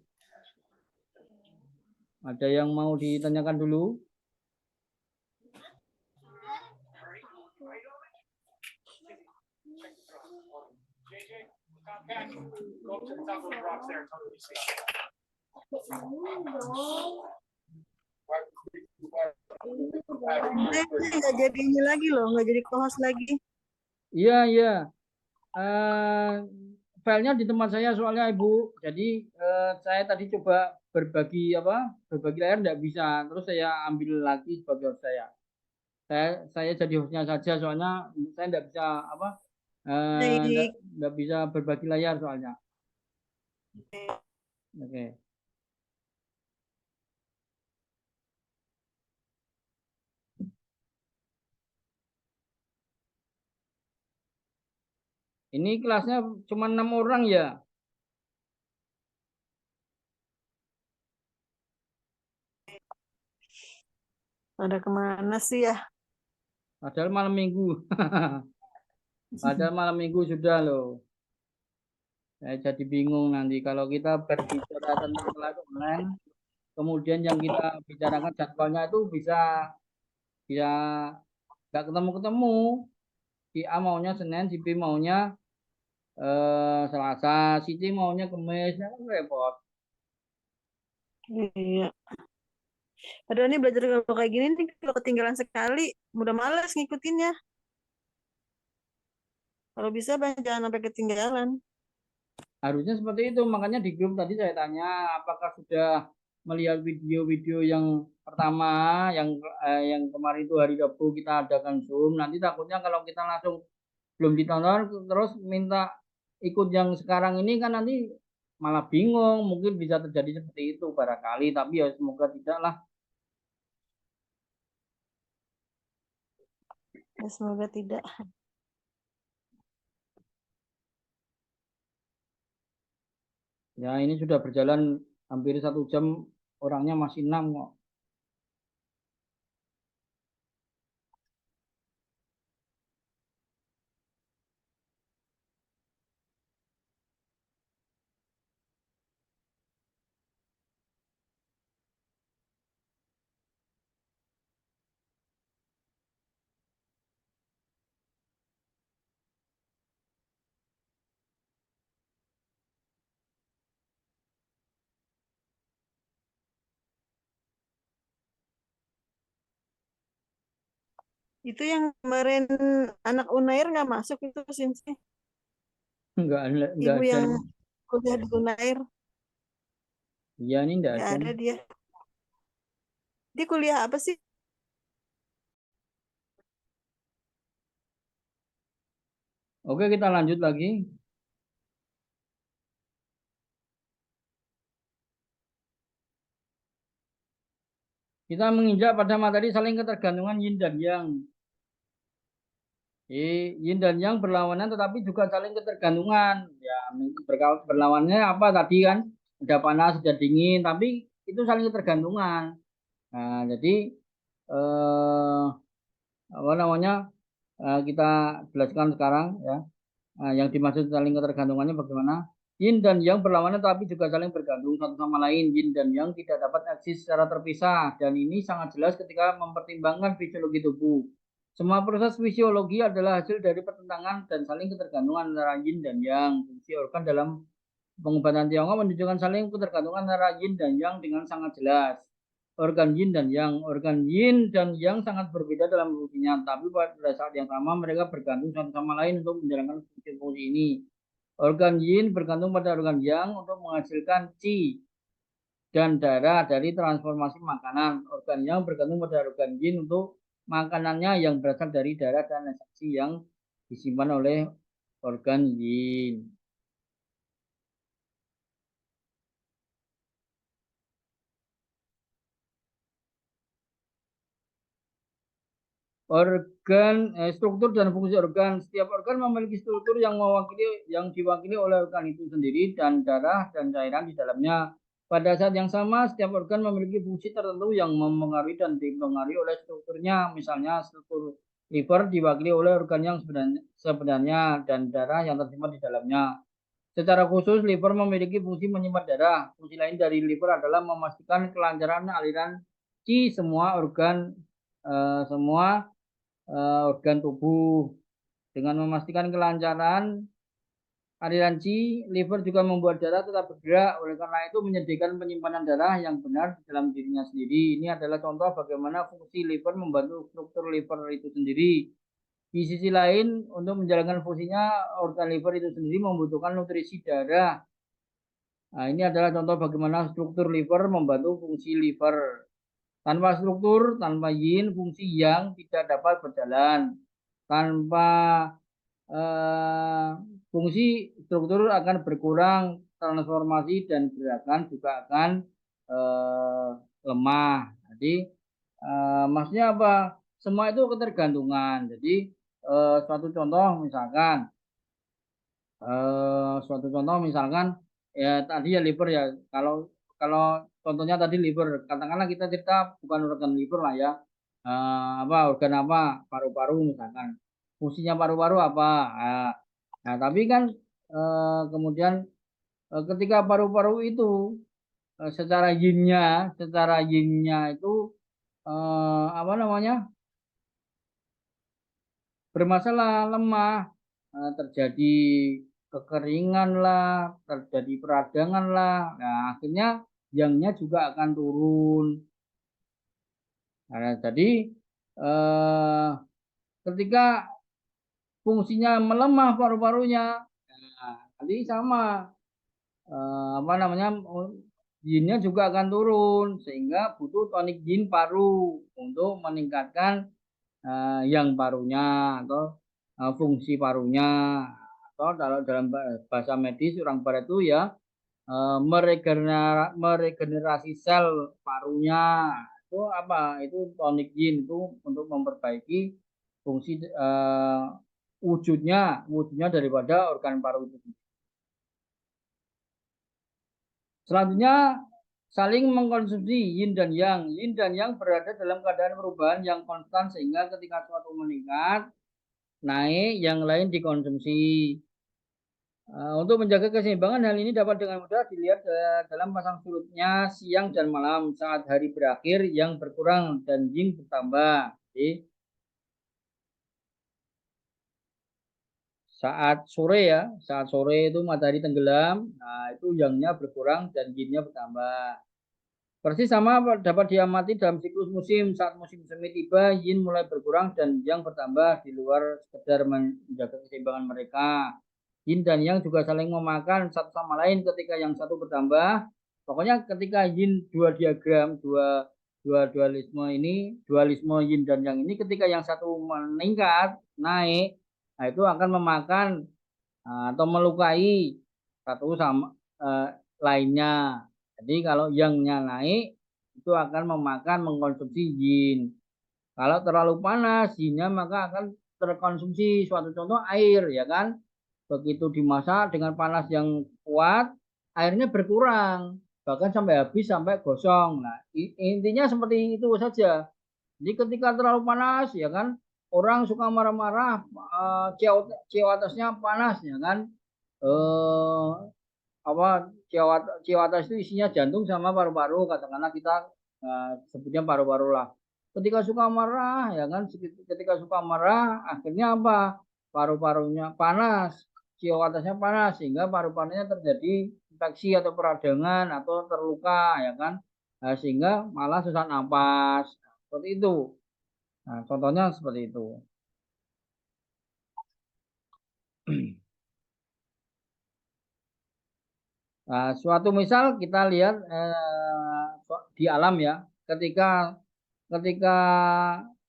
[SPEAKER 1] Ada yang mau ditanyakan dulu?
[SPEAKER 2] Nggak jadi ini lagi loh, nggak jadi co-host lagi.
[SPEAKER 1] Iya, iya. Filenya di tempat saya soalnya Ibu. Jadi saya tadi coba berbagi layar tidak bisa. Terus saya ambil lagi sebagai host saya. Saya jadi hostnya saja soalnya saya tidak bisa tidak bisa berbagi layar soalnya. Oke. Ini kelasnya cuma 6 orang ya.
[SPEAKER 2] Ada kemana sih ya?
[SPEAKER 1] Padahal malam minggu. Padahal malam minggu sudah loh. Saya jadi bingung nanti kalau kita berbicara tentang kelas online, kemudian yang kita bicarakan jadwalnya itu bisa bisa nggak ketemu-ketemu. Si A maunya Senin, si B maunya Selasa, si C maunya Kamis, ya kan repot.
[SPEAKER 2] Iya. Padahal ini belajar kalau kayak gini nih, kalau ketinggalan sekali, udah males ngikutinnya. Kalau bisa jangan sampai ketinggalan.
[SPEAKER 1] Harusnya seperti itu, makanya di grup tadi saya tanya apakah sudah melihat video-video yang pertama yang kemarin itu hari Rabu kita adakan Zoom. Nanti takutnya kalau kita langsung belum ditonton terus minta ikut yang sekarang ini kan nanti malah bingung, mungkin bisa terjadi seperti itu barangkali, tapi ya semoga tidak lah.
[SPEAKER 2] Ya, semoga tidak.
[SPEAKER 1] Ya, ini sudah berjalan hampir 1 jam, orangnya masih 6 kok.
[SPEAKER 2] Itu yang kemarin anak Unair nggak masuk itu Sinsi.
[SPEAKER 1] Enggak
[SPEAKER 2] Ibu
[SPEAKER 1] ada
[SPEAKER 2] yang
[SPEAKER 1] ini.
[SPEAKER 2] kuliah di Unair.
[SPEAKER 1] Iya, ini enggak
[SPEAKER 2] Nggak
[SPEAKER 1] ada
[SPEAKER 2] ada
[SPEAKER 1] nih.
[SPEAKER 2] dia. Dia kuliah apa sih?
[SPEAKER 1] Oke, kita lanjut lagi. Kita menginjak pada materi saling ketergantungan yin dan yang. Yin dan yang berlawanan tetapi juga saling ketergantungan. Ya, berlawannya apa tadi kan? Ada panas, ada dingin, tapi itu saling ketergantungan. Nah, jadi eh, apa namanya? Kita jelaskan sekarang ya. Yang dimaksud saling ketergantungannya bagaimana? Yin dan yang berlawanan tapi juga saling bergantung satu sama lain. Yin dan yang tidak dapat eksis secara terpisah dan ini sangat jelas ketika mempertimbangkan fisiologi tubuh. Semua proses fisiologi adalah hasil dari pertentangan dan saling ketergantungan antara yin dan yang. Fungsi organ dalam pengobatan Tiongkok menunjukkan saling ketergantungan antara yin dan yang dengan sangat jelas. Organ yin dan yang, organ yin dan yang sangat berbeda dalam fungsinya, tapi pada saat yang sama mereka bergantung satu sama lain untuk menjalankan fungsi-fungsi ini. Organ yin bergantung pada organ yang untuk menghasilkan qi dan darah dari transformasi makanan. Organ yang bergantung pada organ yin untuk makanannya yang berasal dari darah dan esensi yang disimpan oleh organ yin. Struktur dan fungsi organ. Setiap organ memiliki struktur yang diwakili oleh organ itu sendiri dan darah dan cairan di dalamnya. Pada saat yang sama, setiap organ memiliki fungsi tertentu yang mempengaruhi dan dipengaruhi oleh strukturnya. Misalnya, struktur liver diwakili oleh organ yang sebenarnya dan darah yang tersimpan di dalamnya. Secara khusus, liver memiliki fungsi menyimpan darah. Fungsi lain dari liver adalah memastikan kelancaran aliran qi semua organ tubuh. Dengan memastikan kelancaran aliran qi, liver juga membuat darah tetap bergerak. Oleh karena itu, menyediakan penyimpanan darah yang benar di dalam dirinya sendiri. Ini adalah contoh bagaimana fungsi liver membantu struktur liver itu sendiri. Di sisi lain, untuk menjalankan fungsinya, organ liver itu sendiri membutuhkan nutrisi darah. Nah, ini adalah contoh bagaimana struktur liver membantu fungsi liver. Tanpa struktur, tanpa yin, fungsi yang tidak dapat berjalan. Tanpa eh, fungsi struktur akan berkurang, transformasi dan gerakan juga akan eh, lemah. Jadi maksudnya apa? Semua itu ketergantungan. Jadi suatu contoh misalkan suatu contoh misalkan ya tadi ya liver ya kalau kalau contohnya tadi liver katakanlah kita cerita bukan organ liver lah ya. Apa organ apa paru-paru misalkan fungsinya paru-paru apa nah, tapi kan kemudian ketika paru-paru itu secara yinnya itu apa namanya bermasalah lemah terjadi kekeringan lah terjadi peradangan lah nah akhirnya yangnya juga akan turun nah, jadi eh, ketika fungsinya melemah paru-parunya nah, nanti sama apa namanya yinnya juga akan turun sehingga butuh tonik yin paru untuk meningkatkan yang parunya atau fungsi parunya atau kalau dalam bahasa medis orang barat itu ya meregenerasi sel parunya itu apa itu tonic yin itu untuk memperbaiki fungsi wujudnya daripada organ paru itu. Selanjutnya saling mengkonsumsi yin dan yang. Yin dan yang berada dalam keadaan perubahan yang konstan sehingga ketika suatu meningkat, naik, yang lain dikonsumsi. Untuk menjaga keseimbangan hal ini dapat dengan mudah dilihat dalam pasang surutnya siang dan malam saat hari berakhir yang berkurang dan yin bertambah. Jadi, saat sore ya, saat sore itu matahari tenggelam, nah itu yangnya berkurang dan yinnya bertambah. Persis sama dapat diamati dalam siklus musim. Saat musim semi tiba, yin mulai berkurang dan yang bertambah di luar sekedar menjaga keseimbangan mereka. Yin dan yang juga saling memakan satu sama lain ketika yang satu bertambah. Pokoknya ketika yin dua diagram, dua dualisme yin dan yang ini ketika yang satu meningkat, naik, nah itu akan memakan atau melukai satu sama lainnya. Jadi kalau yangnya naik itu akan memakan mengkonsumsi yin. Kalau terlalu panas yinnya maka akan terkonsumsi. Suatu contoh air ya kan. Begitu dimasak dengan panas yang kuat, airnya berkurang bahkan sampai habis sampai gosong. Nah, intinya seperti itu saja. Jadi ketika terlalu panas ya kan orang suka marah-marah, atasnya panas ya kan. Eh, Ciawatas itu isinya jantung sama paru-paru, katakanlah kita sebutnya paru-paru lah. Ketika suka marah ya kan, ketika suka marah akhirnya apa, paru-parunya panas, ciawatasnya panas sehingga paru-parunya terjadi infeksi atau peradangan atau terluka ya kan. Nah, sehingga malah sesak napas seperti itu. Nah, contohnya seperti itu. Nah, suatu misal kita lihat di alam ya, ketika ketika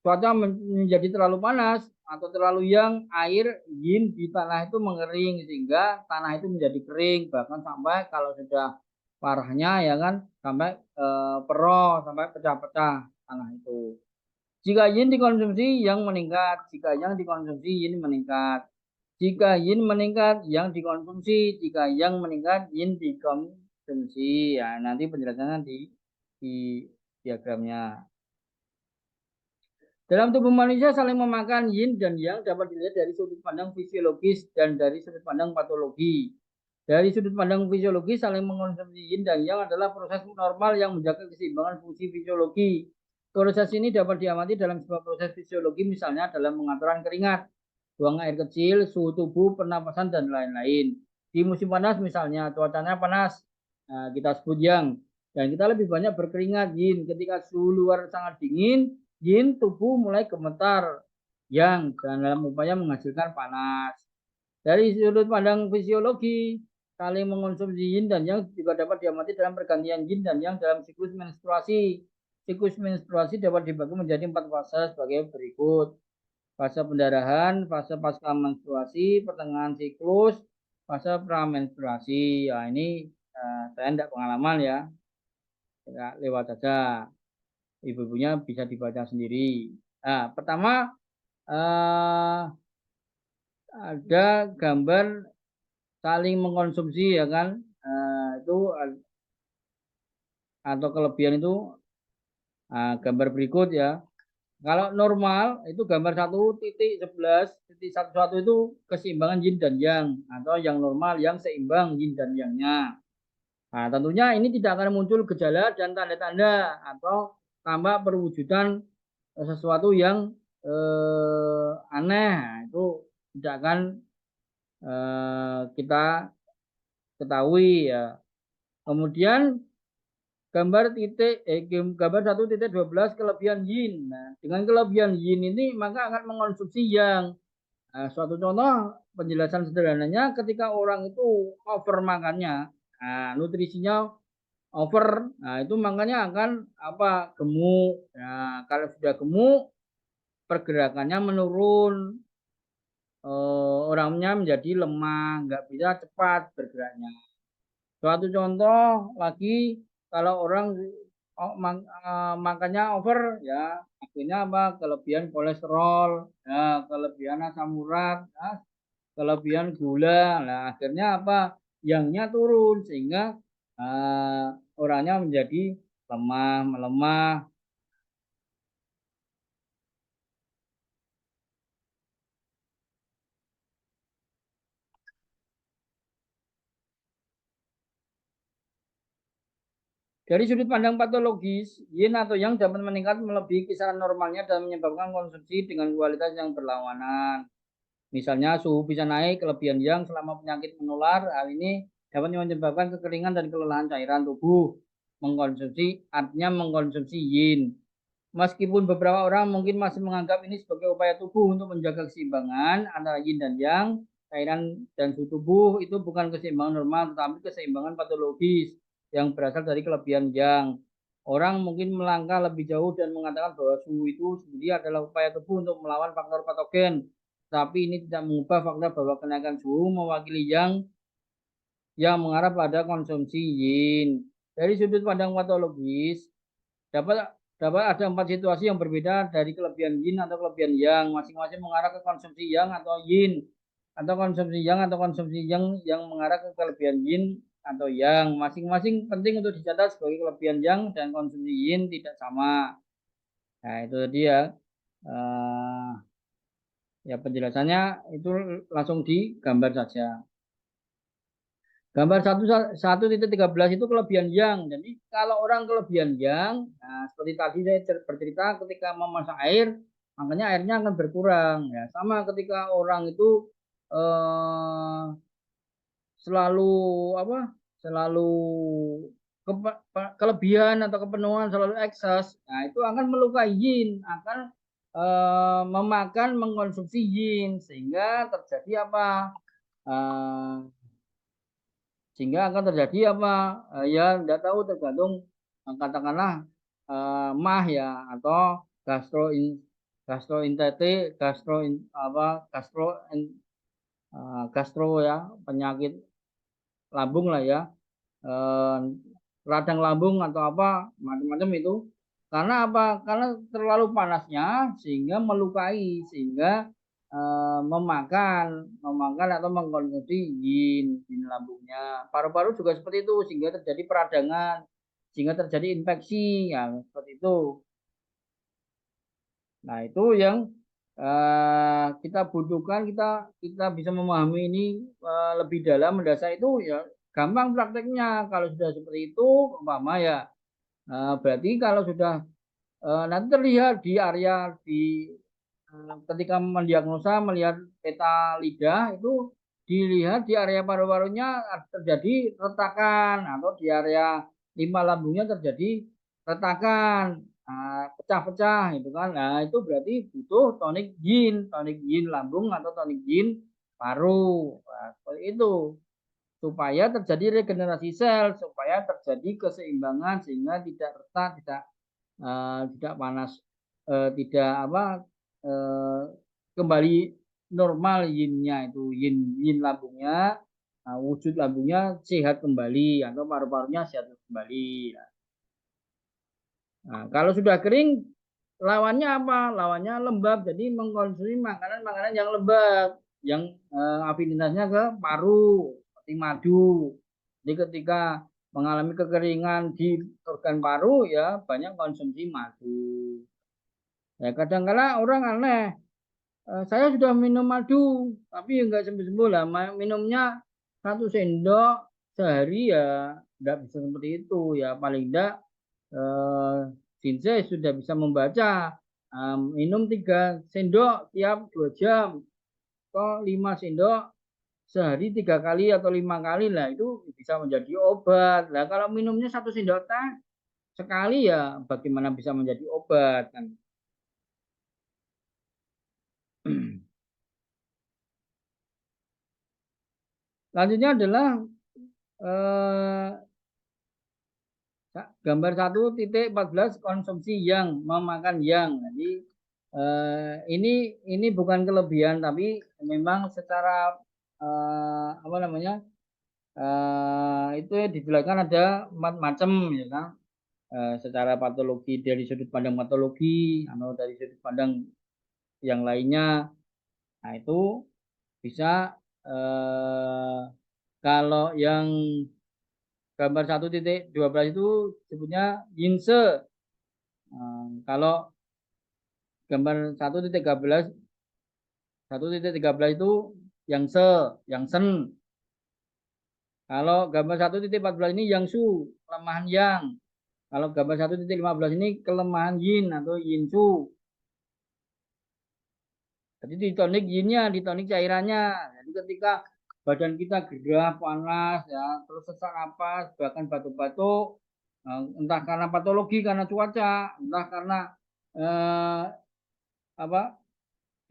[SPEAKER 1] cuaca menjadi terlalu panas atau terlalu yang air yin di tanah itu mengering sehingga tanah itu menjadi kering bahkan sampai kalau sudah parahnya ya kan sampai peroh sampai pecah-pecah tanah itu. Jika yin dikonsumsi yang meningkat, jika yang dikonsumsi yin meningkat. Jika yin meningkat, yang dikonsumsi. Jika yang meningkat, yin dikonsumsi. Ya, nanti penjelasannya di diagramnya. Dalam tubuh manusia saling memakan yin dan yang dapat dilihat dari sudut pandang fisiologis dan dari sudut pandang patologi. Dari sudut pandang fisiologis, saling mengkonsumsi yin dan yang adalah proses normal yang menjaga keseimbangan fungsi fisiologi. Proses ini dapat diamati dalam sebuah proses fisiologi, misalnya dalam pengaturan keringat, buang air kecil, suhu tubuh, pernapasan, dan lain-lain. Di musim panas misalnya, cuacanya panas, nah, kita sebut yang. Dan kita lebih banyak berkeringat yin. Ketika suhu luar sangat dingin, yin tubuh mulai gemetar yang dan dalam upaya menghasilkan panas. Dari sudut pandang fisiologi, saling mengonsumsi yin dan yang juga dapat diamati dalam pergantian yin dan yang dalam siklus menstruasi. Siklus menstruasi dapat dibagi menjadi 4 fase sebagai berikut. Fase pendarahan, fase pasca menstruasi, pertengahan siklus, fase pramenstruasi. Ya, ini saya tidak pengalaman ya. Ya, lewat saja. Ibu-ibunya bisa dibaca sendiri. Nah, pertama ada gambar saling mengkonsumsi ya kan. Itu atau kelebihan itu gambar berikut ya. Kalau normal itu gambar 1.11.11 itu keseimbangan yin dan yang atau yang normal yang seimbang yin dan yangnya. Nah, tentunya ini tidak akan muncul gejala dan tanda-tanda atau tampak perwujudan sesuatu yang aneh. Nah, itu tidak akan kita ketahui ya. Kemudian gambar 1.12 kelebihan yin. Nah, dengan kelebihan yin ini maka akan mengonsumsi yang. Nah, suatu contoh penjelasan sederhananya ketika orang itu over makannya, nah, nutrisinya over, nah itu makanya akan apa gemuk. Nah, kalau sudah gemuk pergerakannya menurun, orangnya menjadi lemah, nggak bisa cepat bergeraknya. Suatu contoh lagi, kalau orang makannya over, ya akhirnya apa? Kelebihan kolesterol, ya, kelebihan asam urat, ya, kelebihan gula. Nah, akhirnya apa? Yangnya turun sehingga orangnya menjadi lemah, melemah. Dari sudut pandang patologis, yin atau yang dapat meningkat melebihi kisaran normalnya dan menyebabkan konsumsi dengan kualitas yang berlawanan. Misalnya suhu bisa naik kelebihan yang selama penyakit menular. Hal ini dapat menyebabkan kekeringan dan kelelahan cairan tubuh. Artinya mengkonsumsi yin. Meskipun beberapa orang mungkin masih menganggap ini sebagai upaya tubuh untuk menjaga keseimbangan antara yin dan yang, cairan dan suhu tubuh itu bukan keseimbangan normal, tetapi keseimbangan patologis yang berasal dari kelebihan yang. Orang mungkin melangkah lebih jauh dan mengatakan bahwa suhu itu sendiri adalah upaya tubuh untuk melawan faktor patogen. Tapi ini tidak mengubah fakta bahwa kenaikan suhu mewakili yang mengarah pada konsumsi yin. Dari sudut pandang patologis, dapat dapat ada 4 situasi yang berbeda dari kelebihan yin atau kelebihan yang, masing-masing mengarah ke konsumsi yang atau yin, atau konsumsi yang mengarah ke kelebihan yin atau yang. Masing-masing penting untuk dicatat sebagai kelebihan yang dan konsumsi yin tidak sama. Nah, itu dia. Ya penjelasannya itu langsung digambar saja. Gambar 1.13 itu kelebihan yang. Jadi kalau orang kelebihan yang, nah seperti tadi saya bercerita ketika memasak air, makanya airnya akan berkurang. Ya, sama ketika orang itu eh, selalu apa? Selalu kelebihan atau kepenuhan selalu ekses. Nah, itu akan melukai yin, akan memakan mengkonsumsi yin sehingga terjadi apa? Eh, sehingga akan terjadi apa ya tidak tahu tergantung katakanlah mah ya atau gastrointestit gastro ya penyakit lambung lah ya eh, radang lambung atau apa macam-macam itu karena apa karena terlalu panasnya sehingga melukai sehingga memakan atau mengkonsumsi yin lambungnya paru-paru juga seperti itu sehingga terjadi peradangan sehingga terjadi infeksi ya seperti itu. Nah, itu yang kita butuhkan, kita bisa memahami ini lebih dalam mendasar itu ya gampang prakteknya. Kalau sudah seperti itu, umpama ya berarti kalau sudah nanti terlihat di area ketika mendiagnosa melihat peta lidah itu dilihat di area paru-parunya terjadi retakan atau di area limpa lambungnya terjadi retakan pecah-pecah gitu kan. Nah, itu berarti butuh tonik yin lambung atau tonik yin paru. Nah, seperti itu supaya terjadi regenerasi sel, supaya terjadi keseimbangan sehingga tidak retak, tidak panas, tidak apa eh, kembali normal yinnya itu yin yin lambungnya wujud lambungnya sehat kembali atau paru-parunya sehat kembali. Nah, kalau sudah kering, lawannya apa? Lawannya lembab. Jadi mengkonsumsi makanan-makanan yang lembab, yang afinitasnya ke paru, seperti madu. Jadi ketika mengalami kekeringan di organ paru, ya banyak konsumsi madu. Ya kadang-kala orang aneh, saya sudah minum madu, tapi enggak sembuh-sembuh lah. Minumnya 1 sendok sehari ya, enggak bisa seperti itu ya. Paling enggak eh, Sinse sudah bisa membaca minum 3 sendok tiap 2 jam atau 5 sendok sehari 3 kali atau 5 kali lah itu bisa menjadi obat lah kalau minumnya 1 sendok teh sekali ya bagaimana bisa menjadi obat kan. Selanjutnya adalah eh, gambar 1.14 konsumsi yang memakan yang. Jadi ini bukan kelebihan tapi memang secara apa namanya itu dijelaskan ada 4 macam ya kan. Secara patologi dari sudut pandang patologi atau dari sudut pandang yang lainnya. Nah itu bisa kalau yang gambar 1.12 itu disebutnya yin se. Kalau gambar 1.13 itu yang se, yang sen. Kalau gambar 1.14 ini yang su, kelemahan yang. Kalau gambar 1.15 ini kelemahan yin atau yin su. Jadi ditonik yinnya, ditonik cairannya. Jadi ketika badan kita gerah, panas, ya, terus sesak napas, bahkan batuk-batuk, entah karena patologi, karena cuaca, entah karena eh, apa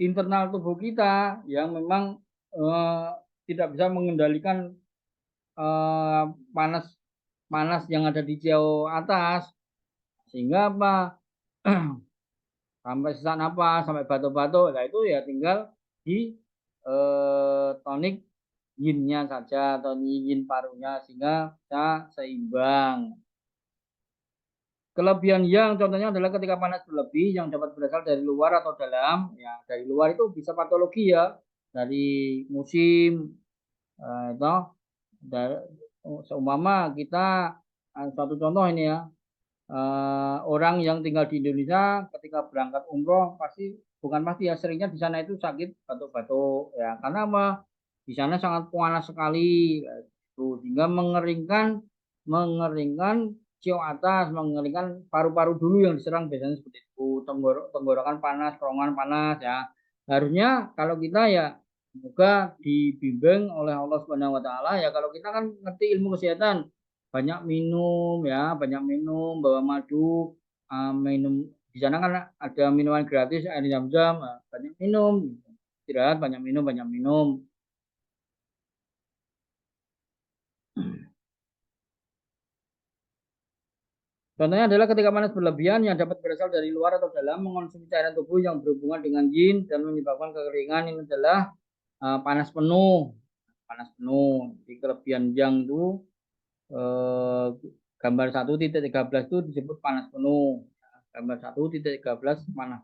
[SPEAKER 1] internal tubuh kita yang memang eh, tidak bisa mengendalikan eh, panas panas yang ada di jauh atas, sehingga apa sampai sesak napas, sampai batuk-batuk, nah itu ya tinggal di tonik yinnya saja atau yin parunya sehingga bisa seimbang. Kelebihan yang contohnya adalah ketika panas berlebih yang dapat berasal dari luar atau dalam. Ya, dari luar itu bisa patologi ya, dari musim itu dari, seumpama kita satu contoh ini ya, orang yang tinggal di Indonesia ketika berangkat umroh pasti bukan pasti ya seringnya di sana itu sakit batuk-batuk ya karena apa di sana sangat panas sekali itu sehingga mengeringkan ciu atas mengeringkan paru-paru dulu yang diserang biasanya seperti itu tenggorokan panas kerongkongan panas ya harusnya kalau kita ya semoga dibimbing oleh Allah Subhanahu Wa Taala ya kalau kita kan ngerti ilmu kesehatan banyak minum ya banyak minum bawa madu minum di sana kan ada minuman gratis air zam-zam banyak minum istirahat banyak minum contohnya adalah ketika panas berlebihan yang dapat berasal dari luar atau dalam mengonsumsi cairan tubuh yang berhubungan dengan yin dan menyebabkan kekeringan ini adalah panas penuh di kelebihan yang itu eh, gambar 1.13 itu disebut panas penuh. Gambar 1.13 panas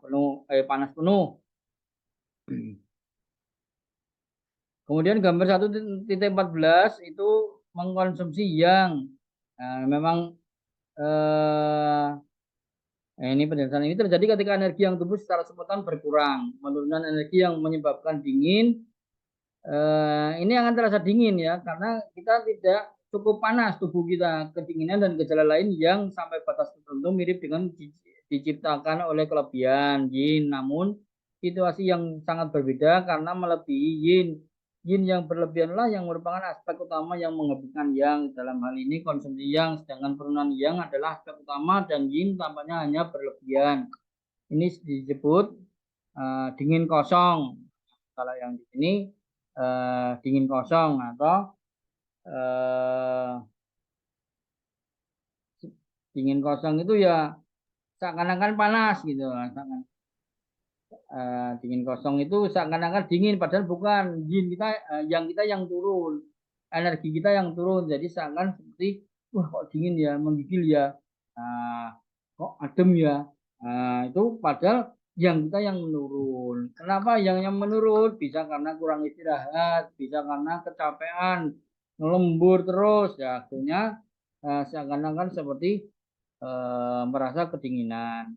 [SPEAKER 1] penuh. Kemudian gambar 1.14 itu mengkonsumsi yang memang ini penjelasan ini terjadi ketika energi yang tubuh secara spontan berkurang, penurunan energi yang menyebabkan dingin. Ini akan terasa dingin ya karena kita tidak cukup panas tubuh kita kedinginan dan gejala lain yang sampai batas tertentu mirip dengan diciptakan oleh kelebihan yin namun situasi yang sangat berbeda karena melebihi yin yang berlebihanlah yang merupakan aspek utama yang menghentikan yang dalam hal ini konsumsi yang sedangkan penurunan yang adalah aspek utama dan yin tampaknya hanya berlebihan ini disebut dingin kosong kalau yang di sini dingin kosong atau dingin kosong itu ya seakan-akan panas gitu dingin kosong itu seakan-akan dingin padahal bukan yin kita yang turun energi kita yang turun jadi seakan seperti wah kok dingin ya menggigil ya kok adem ya itu padahal yang kita yang menurun kenapa yang menurun bisa karena kurang istirahat bisa karena kecapean ngelembur terus ya akhirnya seakan-akan seperti merasa kedinginan.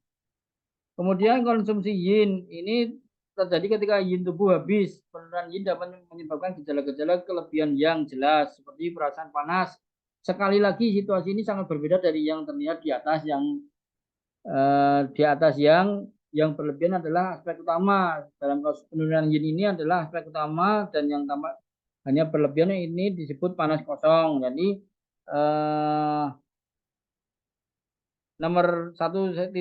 [SPEAKER 1] Kemudian konsumsi yin ini terjadi ketika yin tubuh habis. Penurunan yin dapat menyebabkan gejala-gejala kelebihan yang jelas seperti perasaan panas. Sekali lagi situasi ini sangat berbeda dari yang terlihat di atas yang berlebihan adalah aspek utama dalam kasus penurunan yin ini adalah aspek utama dan yang tampak hanya berlebihan ini disebut panas kosong. Jadi nomor 1.15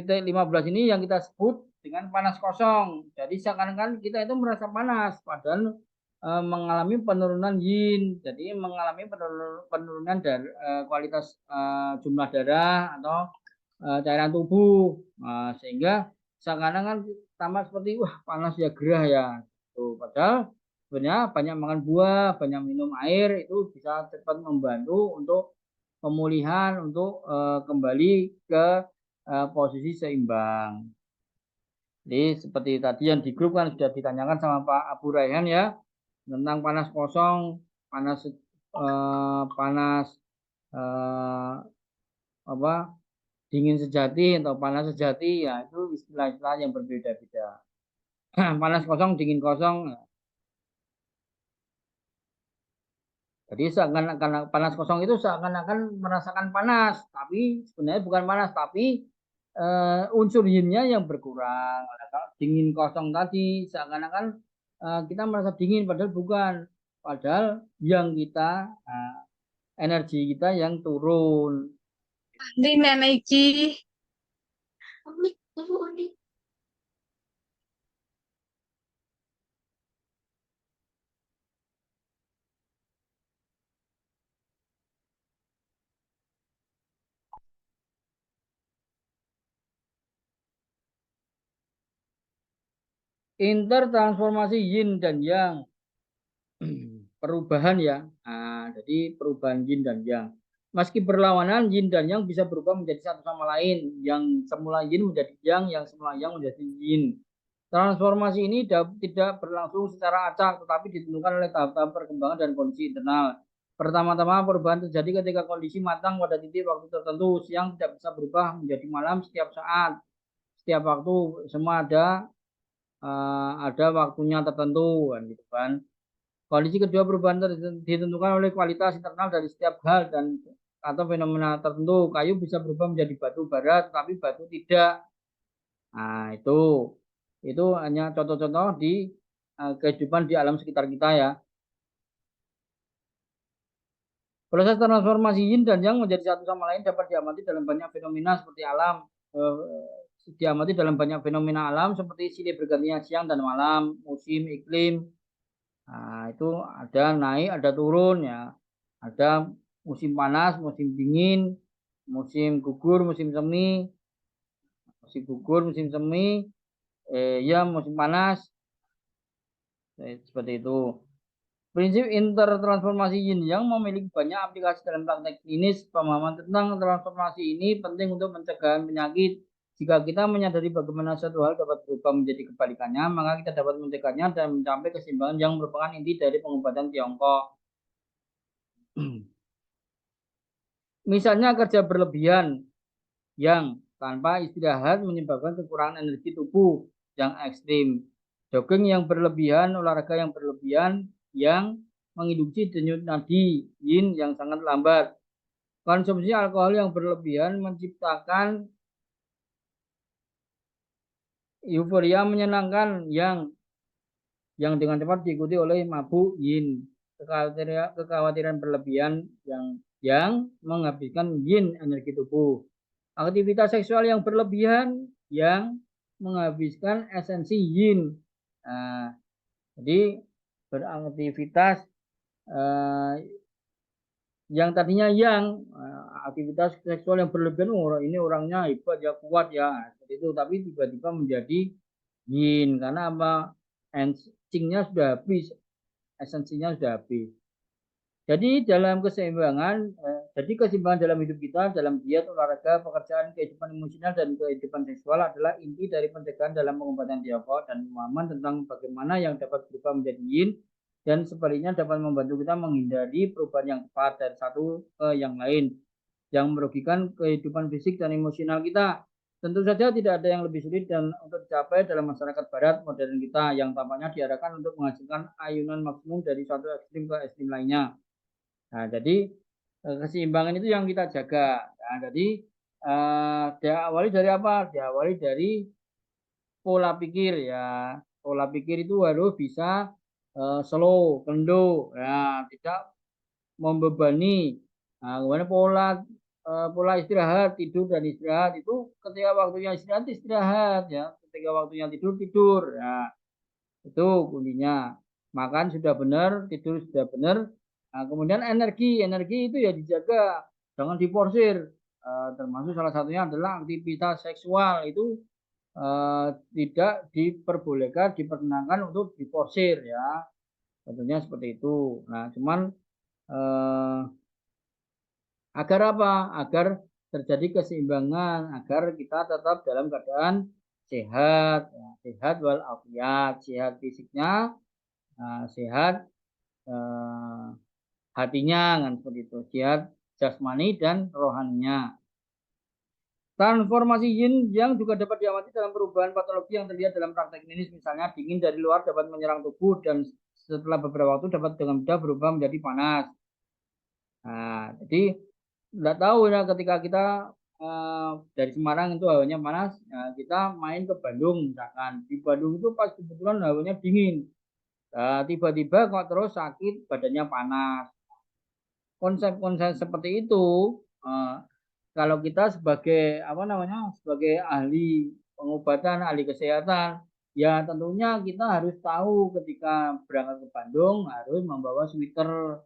[SPEAKER 1] ini yang kita sebut dengan panas kosong. Jadi seakan-akan kita itu merasa panas, padahal mengalami penurunan yin. Jadi mengalami penurunan dari kualitas jumlah darah atau cairan tubuh, sehingga seakan-akan tampak seperti wah panas ya gerah ya. Tuh, padahal sebenarnya banyak makan buah, banyak minum air itu bisa cepat membantu untuk pemulihan untuk kembali ke posisi seimbang. Jadi seperti tadi yang di grup kan sudah ditanyakan sama Pak Abu Raihan ya tentang panas kosong, panas eh, apa dingin sejati atau panas sejati, ya itu istilah-istilah yang berbeda-beda. Panas kosong, dingin kosong. Jadi seakan-akan panas kosong itu seakan-akan merasakan panas, tapi sebenarnya bukan panas, tapi unsur yinnya yang berkurang. Nah, kalau dingin kosong tadi seakan-akan kita merasa dingin, padahal bukan. Padahal yang kita energi kita yang turun.
[SPEAKER 2] Di Neneki.
[SPEAKER 1] Intertransformasi yin dan yang. Perubahan ya. Nah, jadi perubahan yin dan yang. Meski berlawanan, yin dan yang bisa berubah menjadi satu sama lain. Yang semula yin menjadi yang semula yang menjadi yin. Transformasi ini tidak berlangsung secara acak, tetapi ditentukan oleh tahap-tahap perkembangan dan kondisi internal. Pertama-tama perubahan terjadi ketika kondisi matang pada titik waktu tertentu. Siang tidak bisa berubah menjadi malam setiap saat. Setiap waktu semua ada waktunya tertentu kan gitu kan. Kondisi kedua perubahan ditentukan oleh kualitas internal dari setiap hal dan atau fenomena tertentu. Kayu bisa berubah menjadi batu bara, tetapi batu tidak. Nah, itu hanya contoh-contoh di kehidupan di alam sekitar kita ya. Proses transformasi yin dan yang menjadi satu sama lain dapat diamati dalam banyak fenomena seperti alam. Diamati dalam banyak fenomena alam seperti silih bergantinya siang dan malam, musim, iklim. Nah, itu ada naik, ada turun ya. Ada musim panas, musim dingin, musim gugur, musim semi, ya musim panas, seperti itu. Prinsip intertransformasi yin yang memiliki banyak aplikasi dalam praktek klinis. Pemahaman tentang transformasi ini penting untuk mencegah penyakit. Jika kita menyadari bagaimana suatu hal dapat berubah menjadi kebalikannya, maka kita dapat mencegahnya dan mencapai keseimbangan yang merupakan inti dari pengobatan Tiongkok. Misalnya kerja berlebihan yang tanpa istirahat menyebabkan kekurangan energi tubuh yang ekstrim. Jogging yang berlebihan, olahraga yang berlebihan yang menginduksi denyut nadi yin yang sangat lambat. Konsumsi alkohol yang berlebihan menciptakan euforia menyenangkan yang dengan cepat diikuti oleh mabuk yin. Kekhawatiran berlebihan yang menghabiskan yin energi tubuh. Aktivitas seksual yang berlebihan yang menghabiskan esensi yin. Nah, jadi beraktivitas yang tadinya aktivitas seksual yang berlebihan, ini orangnya hebat ya, kuat ya, seperti itu, tapi tiba-tiba menjadi yin karena apa? Encingnya sudah habis, esensinya sudah habis. Jadi keseimbangan dalam hidup kita, dalam diet, olahraga, pekerjaan, kehidupan emosional, dan kehidupan seksual adalah inti dari pencegahan dalam pengobatan Tiongkok dan pemahaman tentang bagaimana yang dapat berubah menjadi yin dan sebaliknya dapat membantu kita menghindari perubahan yang cepat dari satu ke yang lain yang merugikan kehidupan fisik dan emosional kita. Tentu saja tidak ada yang lebih sulit dan untuk dicapai dalam masyarakat barat modern kita yang tampaknya diarahkan untuk menghasilkan ayunan maksimum dari satu ekstrim ke ekstrim lainnya. Nah, jadi keseimbangan itu yang kita jaga. Nah, jadi diawali dari apa? Diawali dari pola pikir ya. Pola pikir itu harus bisa slow, kendo, ya, tidak membebani. Nah, kemudian pola istirahat, tidur dan istirahat itu ketika waktunya istirahat istirahat ya, ketika waktunya tidur tidur. Ya, itu kuncinya. Makan sudah benar, tidur sudah benar. Nah, kemudian energi itu ya dijaga, jangan diporsir. Termasuk salah satunya adalah aktivitas seksual itu tidak diperbolehkan, diperkenankan untuk diporsir ya. Tentunya seperti itu. Nah, cuman agar apa? Agar terjadi keseimbangan, agar kita tetap dalam keadaan sehat, ya. Sehat walafiat, sehat fisiknya, sehat hatinya kan seperti itu, sehat jasmani dan rohaninya. Transformasi yin yang juga dapat diamati dalam perubahan patologi yang terlihat dalam praktek klinis, misalnya dingin dari luar dapat menyerang tubuh dan setelah beberapa waktu dapat dengan mudah berubah menjadi panas. Nah, jadi nggak tahu ya ketika kita dari Semarang itu hawanya panas, nah, kita main ke Bandung misalkan. Di Bandung itu pas kebetulan hawanya dingin. Tiba-tiba kok terus sakit, badannya panas. Konsep-konsep seperti itu, kalau kita sebagai apa namanya, sebagai ahli pengobatan, ahli kesehatan, ya tentunya kita harus tahu ketika berangkat ke Bandung harus membawa sweater,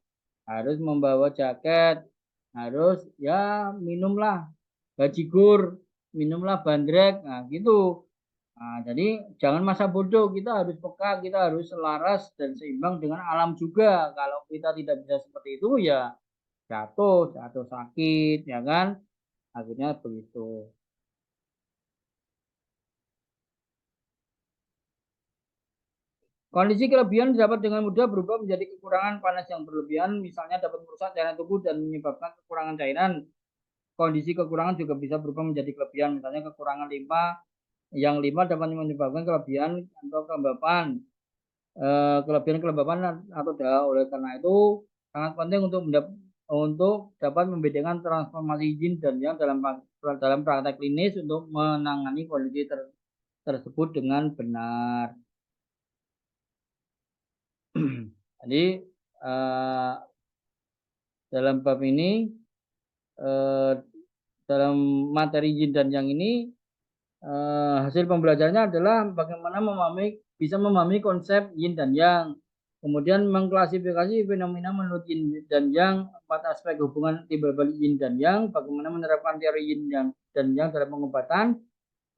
[SPEAKER 1] harus membawa jaket, harus ya minumlah bajigur, minumlah bandrek, nah gitu. Nah, jadi jangan masa bodoh, kita harus peka, kita harus selaras dan seimbang dengan alam juga. Kalau kita tidak bisa seperti itu ya jatuh sakit, ya kan? Akhirnya begitu. Kondisi kelebihan dapat dengan mudah berubah menjadi kekurangan panas yang berlebihan, misalnya dapat merusak cairan tubuh dan menyebabkan kekurangan cairan. Kondisi kekurangan juga bisa berubah menjadi kelebihan, misalnya kekurangan limpa, yang limpa dapat menyebabkan kelebihan atau kelembapan. Kelebihan kelembapan atau oleh karena itu sangat penting untuk dapat membedakan transformasi yin dan yang dalam praktek klinis untuk menangani kondisi tersebut dengan benar. Jadi dalam bab ini dalam materi yin dan yang ini hasil pembelajarannya adalah bagaimana bisa memahami konsep yin dan yang, kemudian mengklasifikasi fenomena menurut yin dan yang, 4 aspek hubungan timbal balik yin dan yang, bagaimana menerapkan teori yin dan yang dalam pengobatan,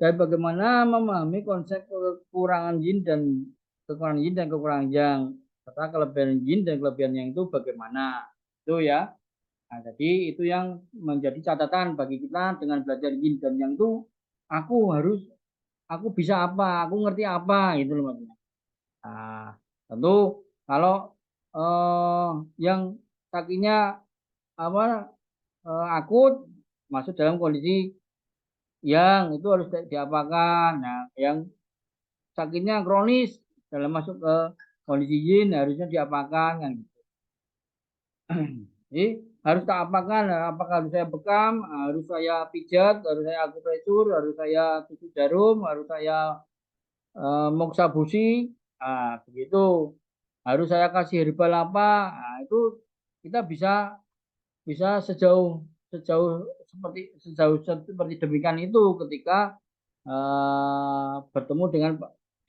[SPEAKER 1] dan bagaimana memahami konsep kekurangan yin dan kekurangan yang, serta kelebihan yin dan kelebihan yang itu bagaimana. Itu ya. Nah, jadi itu yang menjadi catatan bagi kita dengan belajar yin dan yang itu, aku bisa apa, aku ngerti apa, itu loh maksudnya. Nah, tentu kalau yang kakinya apa akut masuk dalam kondisi yang itu harus diapakan. Nah, yang sakitnya kronis dalam masuk ke kondisi yin harusnya diapakan kan gitu. Jadi harus tak apakan, apakah harus saya bekam, harus saya pijat, harus saya akupresur, harus saya tusuk jarum, harus saya moksa busi, begitu. Harus saya kasih herbal apa, itu kita bisa bisa sejauh seperti demikian itu ketika bertemu dengan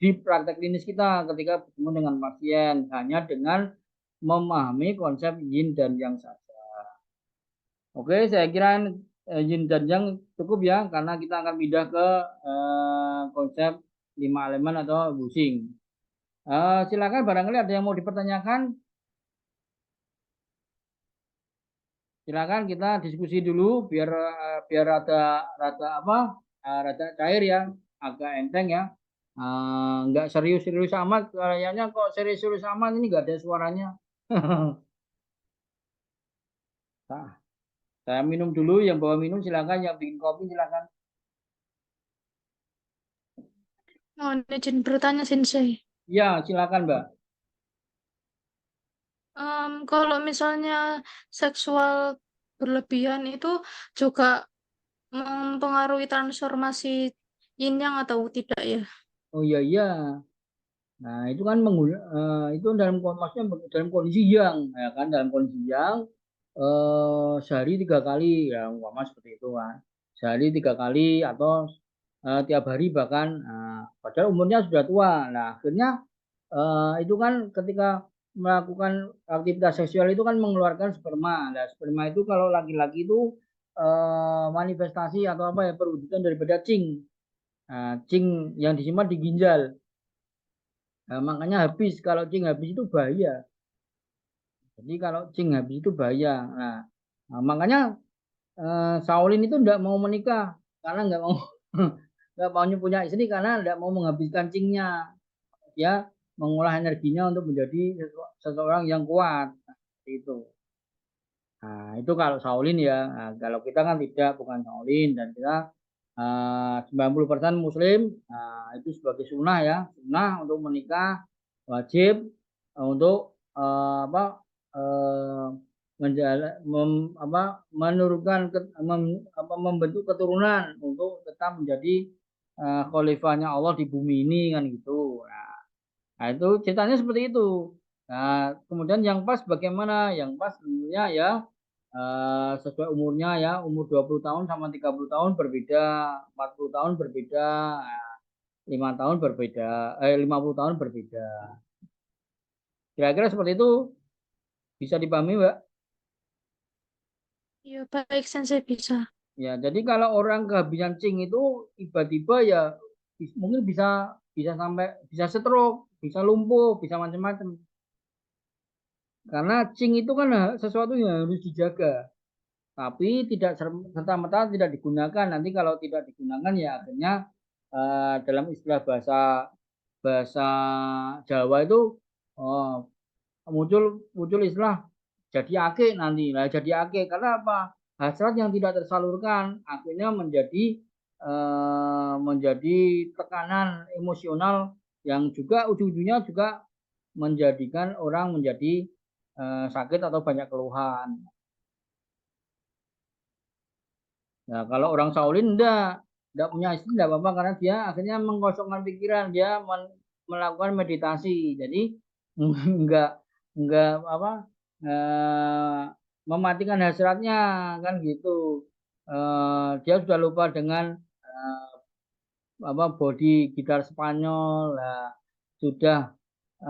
[SPEAKER 1] di praktek klinis kita, ketika bertemu dengan pasien hanya dengan memahami konsep yin dan yang saja. Oke, saya kira yin dan yang cukup ya, karena kita akan pindah ke konsep 5 elemen atau busing. Silakan barangkali ada yang mau dipertanyakan. Silakan kita diskusi dulu biar rada cair ya, agak enteng ya. Nggak serius-serius amat, kayaknya kok serius-serius amat ini nggak ada suaranya. Nah, saya minum dulu, yang bawa minum silakan, yang bikin kopi silakan.
[SPEAKER 3] Mohon izin bertanya, Sensei.
[SPEAKER 1] Ya, silakan Mbak.
[SPEAKER 3] Kalau misalnya seksual berlebihan itu juga mempengaruhi transformasi yin yang atau tidak ya?
[SPEAKER 1] Oh iya iya. Nah, itu kan itu maksudnya dalam kondisi yang, ya kan, dalam kondisi yang sehari 3 kali, ya umpama seperti itu kan. Sehari 3 kali atau tiap hari bahkan, padahal umurnya sudah tua. Nah, akhirnya itu kan ketika melakukan aktivitas seksual itu kan mengeluarkan sperma. Nah, sperma itu kalau laki-laki itu manifestasi atau apa ya, perwujudan daripada cing. Nah, cing yang disimpan di ginjal. Nah, makanya habis, kalau cing habis itu bahaya. Jadi kalau cing habis itu bahaya. Makanya Shaolin itu tidak mau menikah karena nggak mau nggak mau punya istri karena tidak mau menghabiskan cingnya. Dia mengolah energinya untuk menjadi seseorang yang kuat. Nah, itu. Nah, itu kalau Shaolin ya. Nah, kalau kita kan tidak, bukan Shaolin dan kita 90% Muslim. Nah, itu sebagai sunnah ya, sunnah untuk menikah wajib untuk apa eh, menurunkan membentuk keturunan untuk tetap menjadi khalifahnya Allah di bumi ini kan gitu. Nah, itu ceritanya seperti itu. Nah, kemudian yang pas bagaimana? Yang pas tentunya ya sesuai umurnya ya, umur 20 tahun sama 30 tahun berbeda, 40 tahun berbeda, 5 tahun berbeda, 50 tahun berbeda. Kira-kira seperti itu bisa dipahami, Mbak?
[SPEAKER 3] Ya, baik, Sensei bisa.
[SPEAKER 1] Ya, jadi kalau orang kehabisan cing itu tiba-tiba ya mungkin bisa bisa sampai bisa stroke, bisa lumpuh, bisa macam-macam. Karena cing itu kan sesuatu yang harus dijaga, tapi tidak serta-merta tidak digunakan. Nanti kalau tidak digunakan ya akhirnya dalam istilah bahasa bahasa Jawa itu eh, muncul muncul istilah jadi ake nanti. Nah, jadi ake karena apa? Hasrat yang tidak tersalurkan akhirnya menjadi tekanan emosional yang juga ujung-ujungnya juga menjadikan orang menjadi sakit atau banyak keluhan. Nah, kalau orang Shaolin enggak punya istri enggak apa-apa karena dia akhirnya mengosongkan pikiran, dia melakukan meditasi. Jadi enggak enggak apa eh, mematikan hasratnya kan gitu. Dia sudah lupa dengan apa body gitar Spanyol, lah, sudah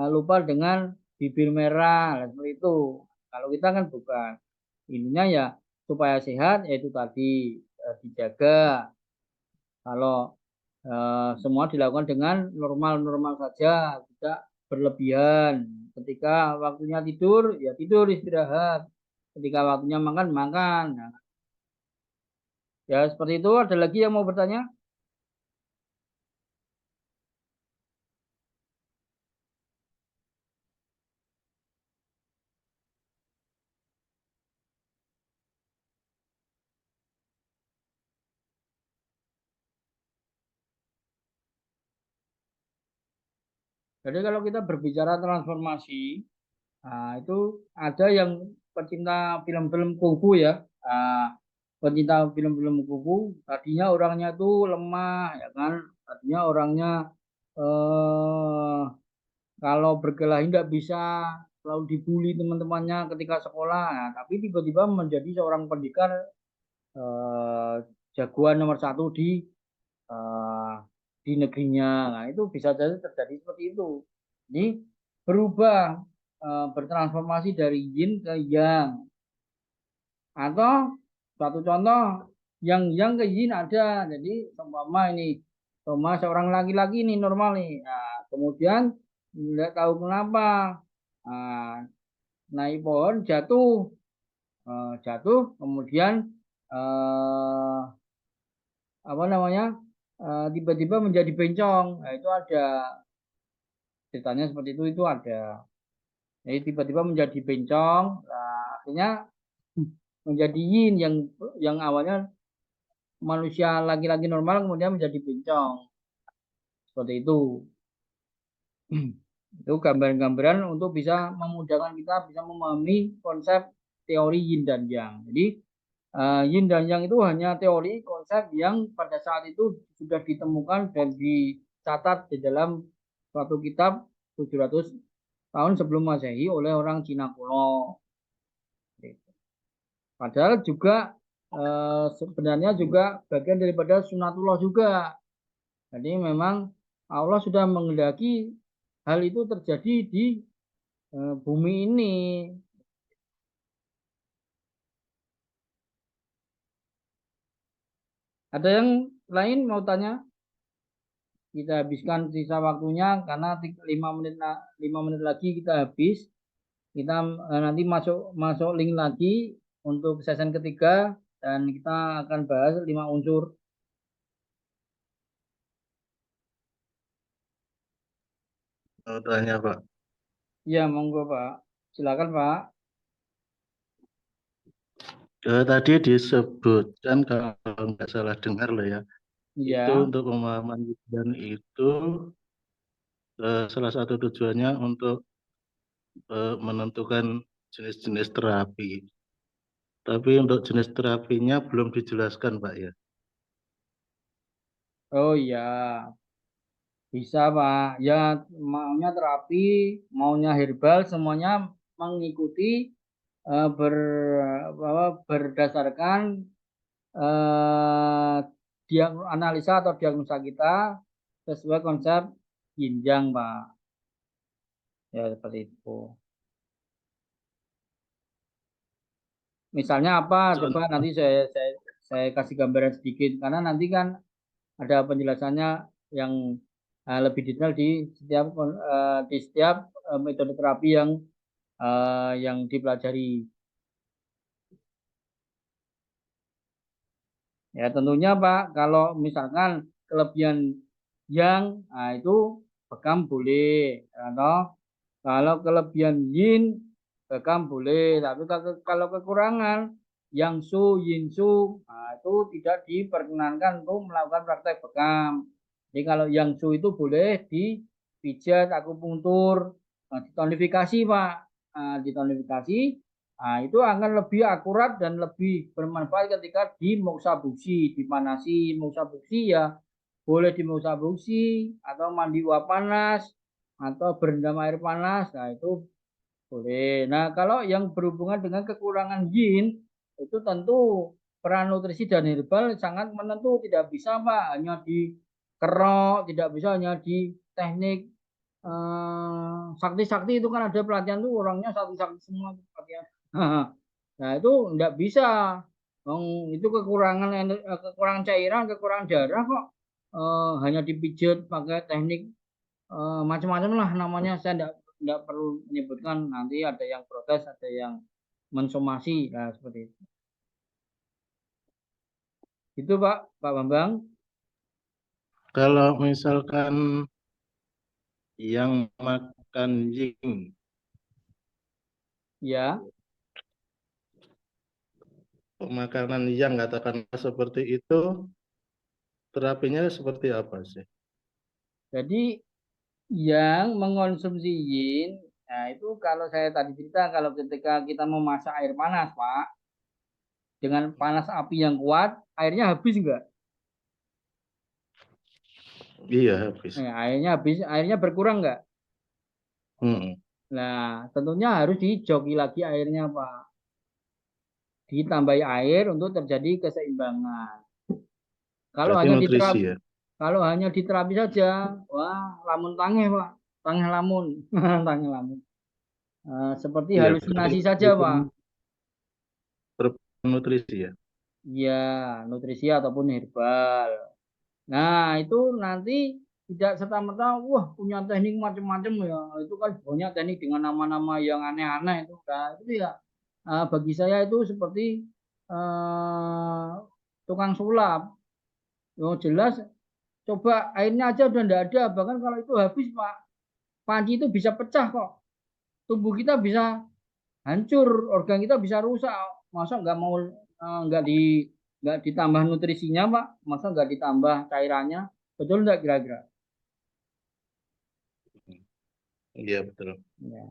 [SPEAKER 1] lupa dengan bibir merah, lah, seperti itu. Kalau kita kan bukan. Ininya ya supaya sehat yaitu tadi dijaga. Kalau semua dilakukan dengan normal-normal saja, tidak berlebihan. Ketika waktunya tidur, ya tidur istirahat. Ketika waktunya makan, makan. Nah, ya seperti itu. Ada lagi yang mau bertanya? Jadi kalau kita berbicara transformasi, nah, itu ada yang pecinta film-film kungfu ya. Pecinta film-film kungfu, tadinya orangnya tuh lemah, ya kan? Tadinya orangnya eh, kalau berkelahi tidak bisa, selalu dibully teman-temannya ketika sekolah. Nah, tapi tiba-tiba menjadi seorang pendekar eh, jagoan nomor satu eh, di negerinya. Nah, itu bisa jadi terjadi seperti itu. Jadi berubah, bertransformasi dari yin ke yang. Atau suatu contoh yang ke yin ada. Jadi seumpama ini, seumpama seorang laki-laki ini normal nih. Nah, kemudian tidak tahu kenapa nah, naik pohon jatuh, jatuh kemudian eh, apa namanya tiba-tiba menjadi bencong. Nah, itu ada ceritanya seperti itu ada. Jadi tiba-tiba menjadi bencong, nah, akhirnya menjadi yin yang awalnya manusia laki-laki normal kemudian menjadi bencong. Seperti itu. Itu gambaran-gambaran untuk bisa memudahkan kita bisa memahami konsep teori yin dan yang. Jadi yin dan yang itu hanya teori konsep yang pada saat itu sudah ditemukan dan dicatat di dalam suatu kitab 700 tahun sebelum Masehi oleh orang Cina kuno. Padahal juga sebenarnya juga bagian daripada sunatullah juga. Jadi memang Allah sudah menghendaki hal itu terjadi di bumi ini. Ada yang lain mau tanya? Kita habiskan sisa waktunya karena 5 menit 5 menit lagi kita habis. Kita nanti masuk masuk link lagi untuk season ketiga dan kita akan bahas 5 unsur.
[SPEAKER 4] Mau tanya Pak.
[SPEAKER 1] Ya, monggo Pak. Silakan Pak.
[SPEAKER 4] Tadi disebutkan kalau nggak salah dengar loh ya,
[SPEAKER 1] Iya.
[SPEAKER 4] itu untuk pemahaman dan itu salah satu tujuannya untuk menentukan jenis-jenis terapi. Tapi untuk jenis terapinya belum dijelaskan, Pak ya.
[SPEAKER 1] Oh iya, bisa Pak. Ya maunya terapi, maunya herbal, semuanya mengikuti berdasarkan eh, analisa atau diagnosa kita sesuai konsep yin yang Pak. Ya seperti itu. Misalnya apa? Coba
[SPEAKER 4] Contoh,
[SPEAKER 1] nanti saya kasih gambaran sedikit karena nanti kan ada penjelasannya yang lebih detail di setiap metode terapi yang dipelajari. Ya tentunya Pak, kalau misalkan kelebihan yang itu bekam boleh, atau kalau kelebihan yin bekam boleh, tapi kalau kekurangan yang su yin su itu tidak diperkenankan untuk melakukan praktek bekam. Jadi kalau yang su itu boleh dipijat, akupunktur, ditonifikasi Pak, ditonifikasi. Nah, itu akan lebih akurat dan lebih bermanfaat ketika di moksabuksi, dipanasi. Moksabuksi ya boleh di moksabuksi atau mandi uap panas atau berendam air panas. Nah, itu boleh. Nah, kalau yang berhubungan dengan kekurangan yin itu tentu peran nutrisi dan herbal sangat menentu, tidak bisa Pak hanya di kerok, tidak bisa hanya di teknik sakti-sakti itu kan ada pelatihan tuh orangnya sakti-sakti semua pelatihan. Nah, itu enggak bisa. Itu kekurangan cairan, kekurangan darah kok hanya dipijat pakai teknik macam-macam lah namanya. Saya enggak perlu menyebutkan, nanti ada yang protes, ada yang mensomasi. Nah, seperti itu. Itu Pak Bambang.
[SPEAKER 4] kalau misalkan yang makan yin,
[SPEAKER 1] Ya.
[SPEAKER 4] makanan yang katakanlah seperti itu, terapinya seperti apa sih?
[SPEAKER 1] Jadi yang mengonsumsi yin, nah itu kalau saya tadi cerita kalau ketika kita memasak air panas, Pak, dengan panas api yang kuat, airnya habis enggak?
[SPEAKER 4] Iya, habis.
[SPEAKER 1] Airnya habis, airnya berkurang enggak?
[SPEAKER 4] Hmm.
[SPEAKER 1] Nah, tentunya harus dijoki lagi airnya, Pak. Ditambahi air untuk terjadi keseimbangan. Kalau
[SPEAKER 4] Berarti
[SPEAKER 1] hanya
[SPEAKER 4] nutrisi
[SPEAKER 1] diterapi,
[SPEAKER 4] ya.
[SPEAKER 1] kalau hanya diterapi saja, wah, lamun tangeh, Pak. Tangeh lamun, tangeh lamun. Seperti
[SPEAKER 4] Iya, berarti
[SPEAKER 1] halusinasi saja, Pak.
[SPEAKER 4] bernutrisi ya.
[SPEAKER 1] Ya, nutrisi ataupun herbal. Nah, itu nanti tidak serta-merta, wah punya teknik macam-macam ya. Itu kan banyak teknik dengan nama-nama yang aneh-aneh itu. Nah, itu ya bagi saya itu seperti eh, tukang sulap. Yang jelas, coba airnya aja udah enggak ada. Bahkan kalau itu habis, Pak, panci itu bisa pecah kok. Tubuh kita bisa hancur, organ kita bisa rusak. Masa nggak mau nggak ditambah nutrisinya Pak? Masa nggak ditambah cairannya? Betul nggak kira-kira?
[SPEAKER 4] Iya, betul.
[SPEAKER 1] Ya.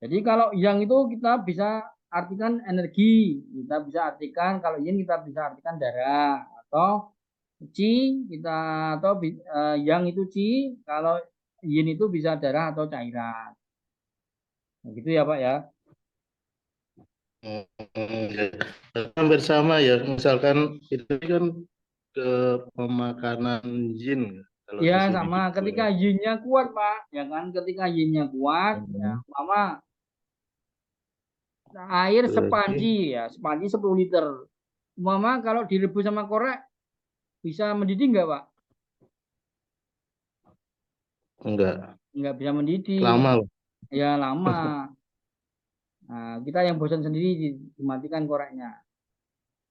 [SPEAKER 1] Jadi kalau yang itu kita bisa artikan energi, kita bisa artikan kalau yin kita bisa artikan darah atau chi kita atau yang itu chi, kalau yin itu bisa darah atau cairan. Nah, gitu ya Pak ya.
[SPEAKER 4] Ya. Hampir sama ya. Misalkan itu kan ke pemakanan yin kalau
[SPEAKER 1] Ya
[SPEAKER 4] di sini
[SPEAKER 1] sama
[SPEAKER 4] gitu
[SPEAKER 1] ketika
[SPEAKER 4] ya.
[SPEAKER 1] yin-nya kuat Pak, ya kan ketika yin-nya kuat, ya
[SPEAKER 4] Hmm.
[SPEAKER 1] mama air
[SPEAKER 4] Berarti
[SPEAKER 1] sepanci 10 liter. Mama kalau direbus sama korek bisa mendidih nggak Pak?
[SPEAKER 4] enggak
[SPEAKER 1] Nggak bisa mendidih,
[SPEAKER 4] lama loh.
[SPEAKER 1] ya lama. Nah, kita yang bosan sendiri dimatikan koreknya.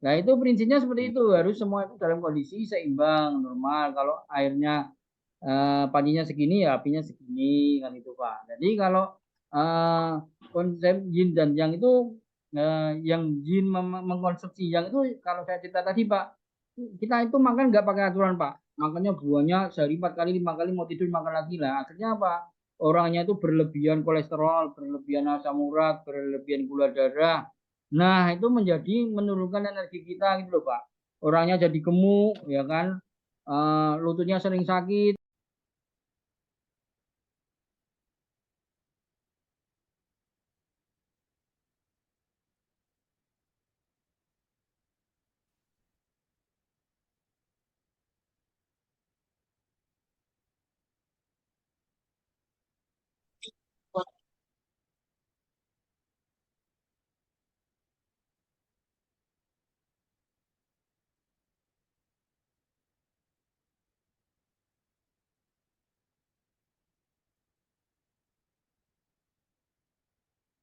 [SPEAKER 1] Nah itu prinsipnya seperti itu, harus semua itu dalam kondisi seimbang, normal. Kalau airnya pancinya segini ya apinya segini kan itu Pak. Jadi kalau konsep yin dan yang itu yang yin mengkonsumsi yang itu kalau saya cerita tadi Pak, kita itu makan nggak pakai aturan Pak. Makanya buahnya sehari 4 kali 5 kali mau tidur makan lagi lah. Akhirnya apa? Orangnya itu berlebihan kolesterol, berlebihan asam urat, berlebihan gula darah. Nah, itu menurunkan energi kita gitu loh Pak. Orangnya jadi gemuk ya kan. Lututnya sering sakit.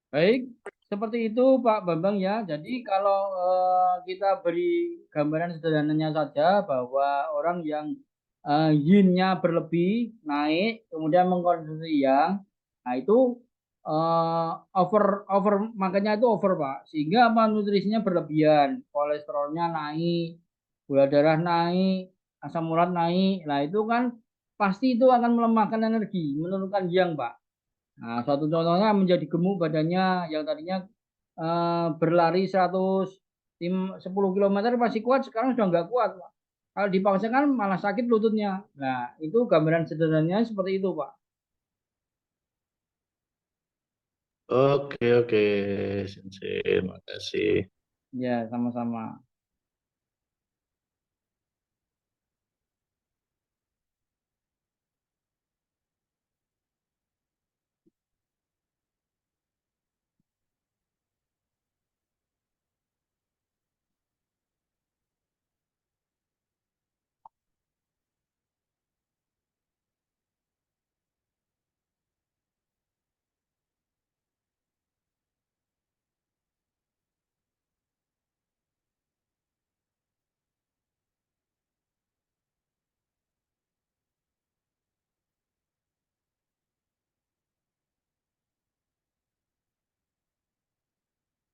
[SPEAKER 1] Baik, seperti itu Pak Bambang ya. Jadi kalau kita beri gambaran sederhananya saja bahwa orang yang yin-nya berlebih naik, kemudian mengkonsumsi yang, nah itu over over makanya itu over Pak. Sehingga apa nutrisinya berlebihan, kolesterolnya naik, gula darah naik, asam urat naik. Nah itu kan pasti itu akan melemahkan energi, menurunkan yang Pak. Nah, suatu contohnya menjadi gemuk badannya yang tadinya berlari 10 kilometer masih kuat, sekarang sudah nggak kuat, Pak. Kalau dipaksakan malah sakit lututnya. Nah, itu gambaran sederhananya seperti itu, Pak.
[SPEAKER 4] Oke, oke, Sensei, makasih.
[SPEAKER 1] Ya, sama-sama.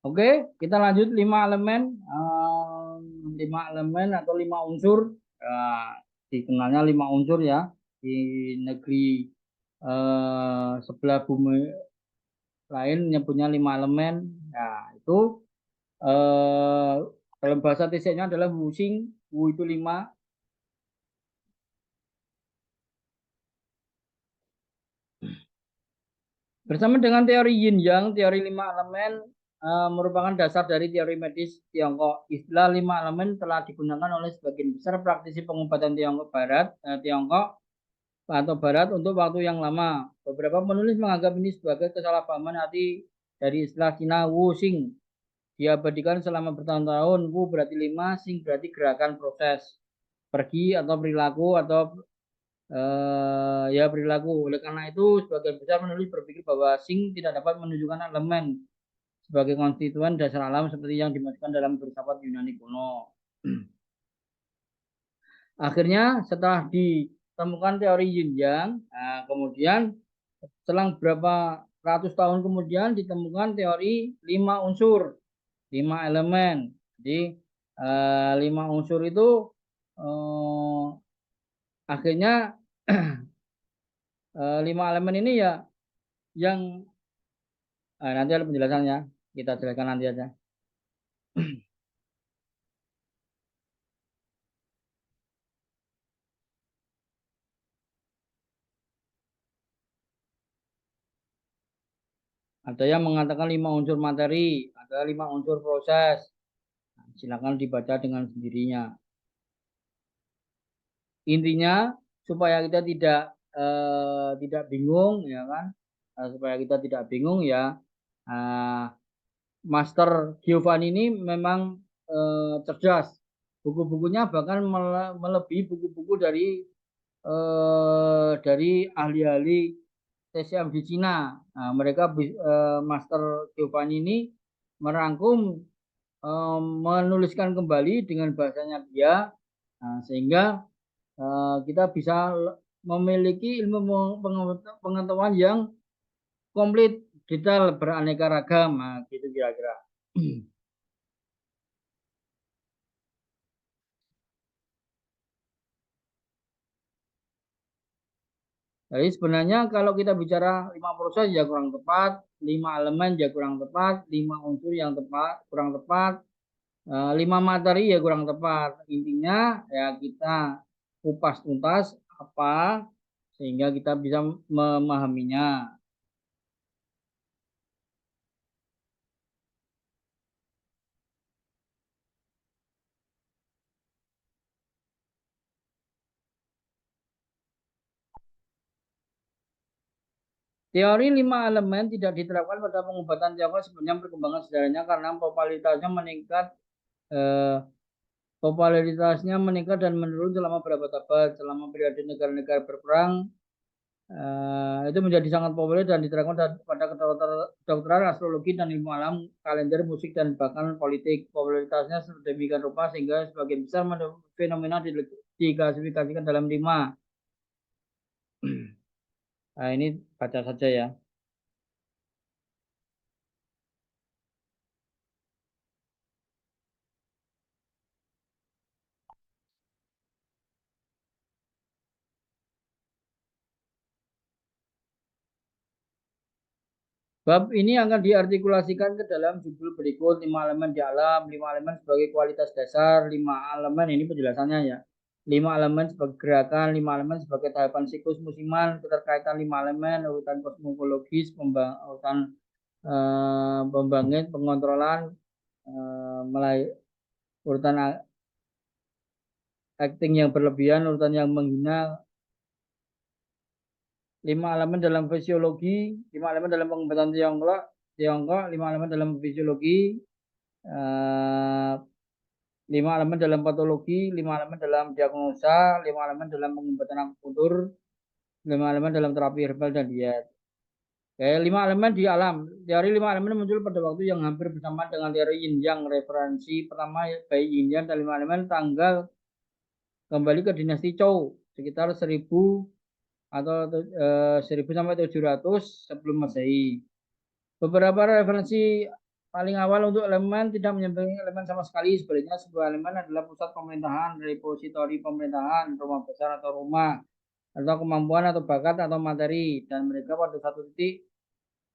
[SPEAKER 1] Oke, kita lanjut 5 elemen. 5 elemen atau 5 unsur. Dikenalnya 5 unsur ya. Di negeri sebelah bumi lain nyebutnya 5 elemen. Nah, itu dalam bahasa Tiseknya adalah wusing, wu itu 5. Bersama dengan teori yin yang, teori 5 elemen merupakan dasar dari teori medis Tiongkok. Istilah 5 elemen telah digunakan oleh sebagian besar praktisi pengobatan Tiongkok atau Barat untuk waktu yang lama. Beberapa penulis menganggap ini sebagai kesalahpahaman arti dari istilah Cina wusing. Diabadikan selama bertahun-tahun. Wu berarti 5, sing berarti gerakan proses. Pergi atau perilaku atau ya perilaku. Oleh karena itu, sebagian besar penulis berpikir bahwa sing tidak dapat menunjukkan elemen sebagai konstituen dasar alam seperti yang dimaksudkan dalam filsafat Yunani kuno. Akhirnya setelah ditemukan teori yin yang, kemudian selang berapa ratus tahun kemudian ditemukan teori 5 unsur, 5 elemen. Jadi 5 unsur itu akhirnya 5 elemen ini ya yang nanti ada penjelasannya, kita jelaskan nanti aja. Ada yang mengatakan 5 unsur materi, ada 5 unsur proses. Silakan dibaca dengan sendirinya. Intinya supaya kita tidak bingung ya kan, supaya kita tidak bingung ya. Master Giovanni ini memang cerdas. Buku-bukunya bahkan melebihi buku-buku dari ahli-ahli TCM di Cina. Nah, mereka Master Giovanni ini merangkum, menuliskan kembali dengan bahasanya dia, sehingga kita bisa memiliki ilmu pengetahuan yang komplit, detail, beraneka ragam, gitu kira-kira. Jadi sebenarnya kalau kita bicara 5 proses ya kurang tepat, 5 elemen ya kurang tepat, 5 unsur yang tepat kurang tepat, 5 materi ya kurang tepat. Intinya ya kita kupas tuntas apa sehingga kita bisa memahaminya. Teori 5 elemen tidak diterapkan pada pengobatan Tiongkok sebenarnya perkembangan sejarahnya karena popularitasnya meningkat dan menurun selama berabad-abad. Selama periode negara-negara berperang, itu menjadi sangat populer dan diterapkan pada kedokteran, astrologi, dan ilmu alam, kalender, musik, dan bahkan politik. Popularitasnya sedemikian rupa sehingga sebagian besar fenomena diklasifikasikan dalam 5. Nah, ini baca saja ya. Bab ini akan diartikulasikan ke dalam judul berikut: 5 elemen di alam, 5 elemen sebagai kualitas dasar, 5 elemen ini penjelasannya ya. 5 elemen sebagai gerakan, 5 elemen sebagai tahapan siklus musiman, keterkaitan 5 elemen, urutan kosmologis, urutan pembangkit, pengontrolan, urutan acting yang berlebihan, urutan yang menghina, 5 elemen dalam fisiologi, 5 elemen dalam pengobatan Tiongkok, 5 elemen dalam fisiologi, 5 elemen dalam patologi, 5 elemen dalam diagnosa, 5 elemen dalam pengobatan akupuntur, 5 elemen dalam terapi herbal dan diet. Oke, 5 elemen di alam. Teori 5 elemen muncul pada waktu yang hampir bersamaan dengan teori Yin Yang. Referensi pertama bayi Yin Yang dan 5 elemen tanggal kembali ke dinasti Zhou sekitar 1000 atau 1000 sampai 700 sebelum Masehi. Beberapa referensi paling awal untuk elemen tidak menyampaikan elemen sama sekali. Sebaliknya sebuah elemen adalah pusat pemerintahan, repositori pemerintahan, rumah besar atau rumah, atau kemampuan atau bakat atau materi, dan mereka pada satu titik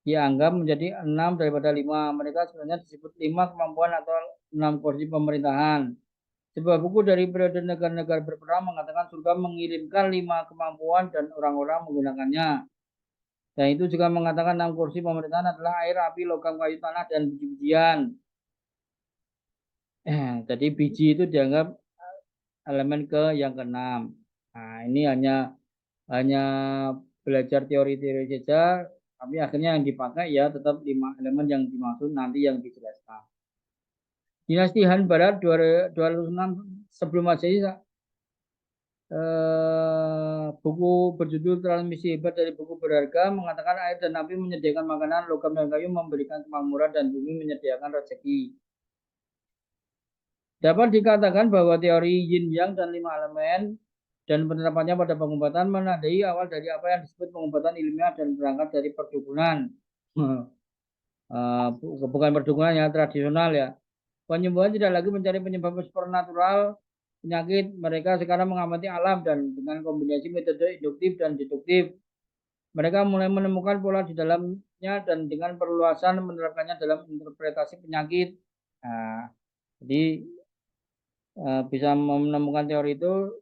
[SPEAKER 1] dianggap menjadi 6 daripada 5. Mereka sebenarnya disebut 5 kemampuan atau 6 kursi pemerintahan. Sebuah buku dari periode negara-negara berperang mengatakan surga mengirimkan 5 kemampuan dan orang-orang menggunakannya. Dan itu juga mengatakan 6 kursi pemerintahan adalah air, api, logam, kayu, tanah, dan biji-bijian. Jadi biji itu dianggap elemen yang ke-6. Nah, ini hanya belajar teori-teori saja, tapi akhirnya yang dipakai ya tetap 5 elemen yang dimaksud nanti yang dijelaskan. Dinasti Han Barat 206 sebelum Masehi, buku berjudul Transmisi Hebat dari Buku Berharga mengatakan air dan api menyediakan makanan, logam dan kayu memberikan kemakmuran, dan bumi menyediakan rezeki. Dapat dikatakan bahwa teori Yin Yang dan 5 elemen dan penerapannya pada pengobatan menandai awal dari apa yang disebut pengobatan ilmiah dan berangkat dari perdukunan. Bukan perdukunan yang tradisional ya. Penyembuhan tidak lagi mencari penyebab supernatural penyakit. Mereka sekarang mengamati alam dan dengan kombinasi metode induktif dan deduktif. Mereka mulai menemukan pola di dalamnya dan dengan perluasan menerapkannya dalam interpretasi penyakit. Nah, jadi bisa menemukan teori itu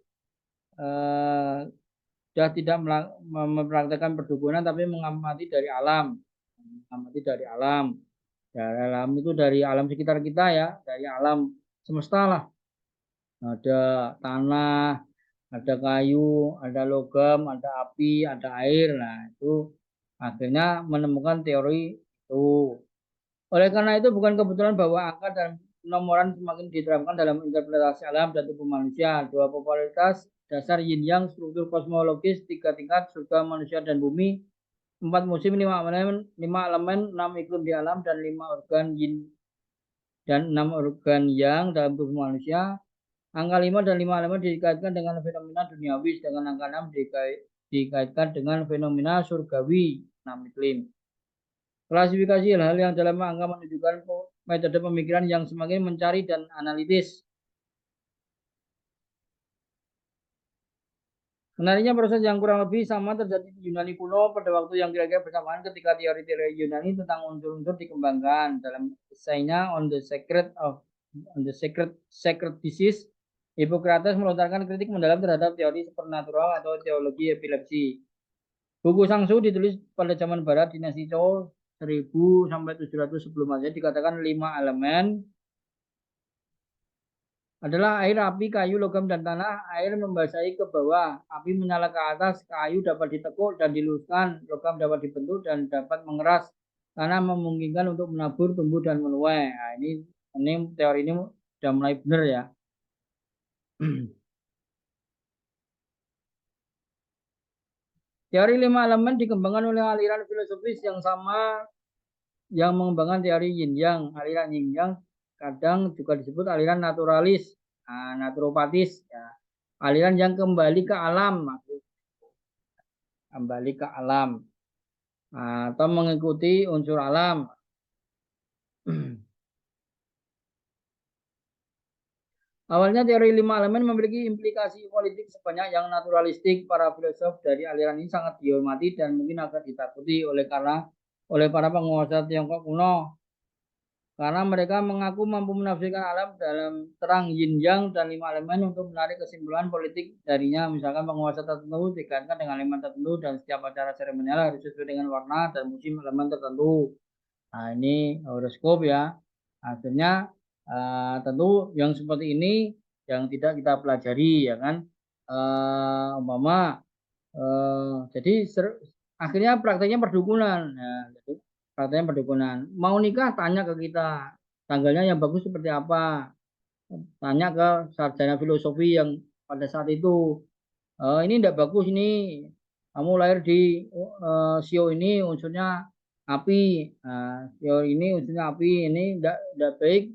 [SPEAKER 1] sudah tidak mempraktekkan perdukunan tapi mengamati dari alam. Mengamati dari alam. Dari alam itu dari alam sekitar kita ya, dari alam semesta lah. Ada tanah, ada kayu, ada logam, ada api, ada air. Nah, itu akhirnya menemukan teori itu. Oleh karena itu bukan kebetulan bahwa angka dan penomoran semakin diterapkan dalam interpretasi alam dan tubuh manusia. 2 popularitas dasar yin yang, struktur kosmologis, 3 tingkat, surga, manusia, dan bumi, 4 musim, 5 elemen, 6 iklim di alam, dan 5 organ yin dan 6 organ yang dalam tubuh manusia. Angka 5 dan 5 elemen dikaitkan dengan fenomena duniawi, sedangkan angka 6 dikaitkan dengan fenomena surgawi, 6 iklim. Klasifikasi hal-hal yang dalam angka menunjukkan metode pemikiran yang semakin mencari dan analitis. Menariknya proses yang kurang lebih sama terjadi di Yunani kuno pada waktu yang kira-kira bersamaan ketika teori-teori Yunani tentang unsur-unsur dikembangkan. Dalam esainya on the sacred disease, Hippocrates melontarkan kritik mendalam terhadap teori supernatural atau teologi epilepsi. Buku Sangsu ditulis pada zaman barat dinasti Zhou 1000 sampai 700 sebelum Masehi, dikatakan 5 elemen adalah air, api, kayu, logam, dan tanah. Air membasahi ke bawah, api menyala ke atas, kayu dapat ditekuk dan diluruskan, logam dapat dibentuk dan dapat mengeras, tanah memungkinkan untuk menabur, tumbuh, dan menuai. Nah, ini teori ini sudah mulai benar ya. Teori 5 elemen dikembangkan oleh aliran filosofis yang sama yang mengembangkan teori yin yang. Aliran yin yang kadang juga disebut aliran naturalis, naturopatis ya. Aliran yang kembali ke alam, atau mengikuti unsur alam. Awalnya teori 5 elemen memiliki implikasi politik sebanyak yang naturalistik. Para filosof dari aliran ini sangat dihormati dan mungkin agak ditakuti oleh para penguasa Tiongkok kuno, karena mereka mengaku mampu menafsirkan alam dalam terang yin yang dan 5 elemen untuk menarik kesimpulan politik darinya. Misalkan penguasa tertentu dikaitkan dengan elemen tertentu dan setiap acara seremonial harus sesuai dengan warna dan musim elemen tertentu. Nah, ini horoskop ya. Akhirnya tentu yang seperti ini yang tidak kita pelajari ya kan. Jadi akhirnya prakteknya perdukunan. Nah, jadi prakteknya perdukunan. Mau nikah tanya ke kita tanggalnya yang bagus seperti apa. Tanya ke sarjana filosofi yang pada saat itu ini tidak bagus ini. Kamu lahir di sio ini unsurnya api. Sio ini unsurnya api. Ini tidak baik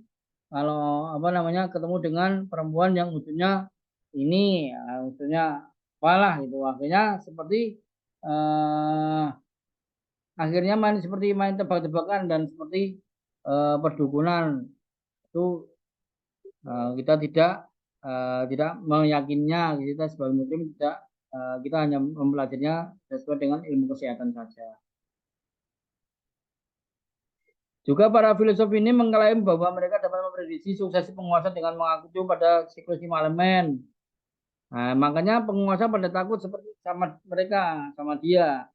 [SPEAKER 1] kalau apa namanya ketemu dengan perempuan yang unsurnya ini unsurnya apalah gitu. Akhirnya seperti akhirnya seperti main tebak-tebakan dan seperti perdukunan itu kita tidak meyakinnya. Kita sebagai muslim tidak, kita hanya mempelajarinya sesuai dengan ilmu kesehatan saja. Juga para filosof ini mengklaim bahwa mereka dapat memprediksi suksesi penguasa dengan mengacu pada siklus 5 elemen. Nah, makanya penguasa pada takut seperti sama mereka, sama dia.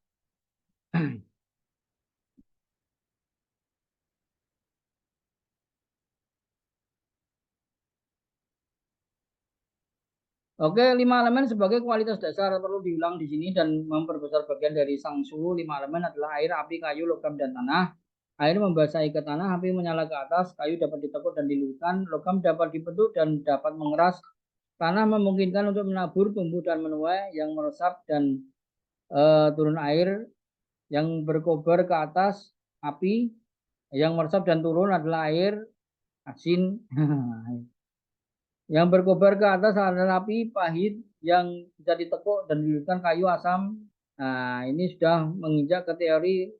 [SPEAKER 1] Oke, 5 elemen sebagai kualitas dasar perlu diulang di sini dan memperbesar bagian dari Sangsu. 5 elemen adalah air, api, kayu, logam, dan tanah. Air membasahi ke tanah, api menyala ke atas, kayu dapat ditekuk dan diluruskan, logam dapat dibentuk dan dapat mengeras, tanah memungkinkan untuk menabur, tumbuh, dan menuai, yang meresap dan turun air, yang berkobar ke atas api, yang meresap dan turun adalah air, asin. Yang berkobar ke atas adalah api, pahit, yang bisa ditekuk dan diluruskan, kayu, asam. Nah, ini sudah menginjak ke teori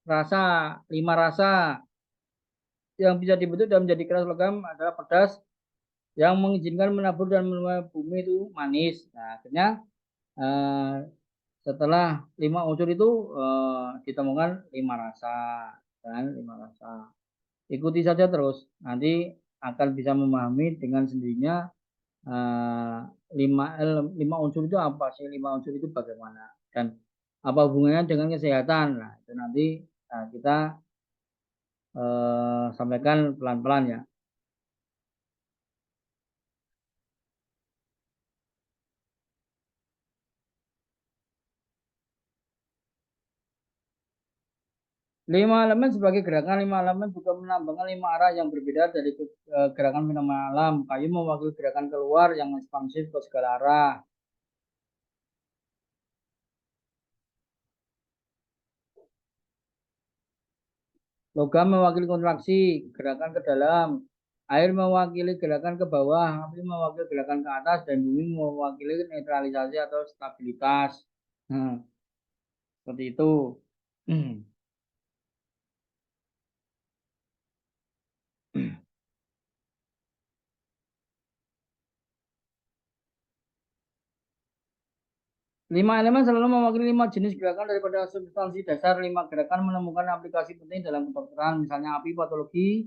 [SPEAKER 1] rasa. 5 rasa yang bisa dibentuk dan menjadi keras logam adalah pedas, yang mengizinkan menabur dan menuai bumi itu manis. Nah, akhirnya setelah 5 unsur itu ditemukan 5 rasa, kan? 5 rasa. Ikuti saja terus, nanti akan bisa memahami dengan sendirinya 5 unsur itu apa sih, 5 unsur itu bagaimana dan apa hubungannya dengan kesehatan. Nah, itu nanti kita sampaikan pelan-pelan ya. Lima elemen sebagai gerakan. 5 elemen juga menambahkan 5 arah yang berbeda dari gerakan fenomena alam. Kayu mewakili gerakan keluar yang ekspansif ke segala arah. Logam mewakili kontraksi, gerakan ke dalam. Air mewakili gerakan ke bawah, api mewakili gerakan ke atas, dan bumi mewakili netralisasi atau stabilitas. Seperti itu. 5 elemen selalu mewakili 5 jenis gerakan daripada substansi dasar. 5 gerakan menemukan aplikasi penting dalam kedokteran, misalnya api patologi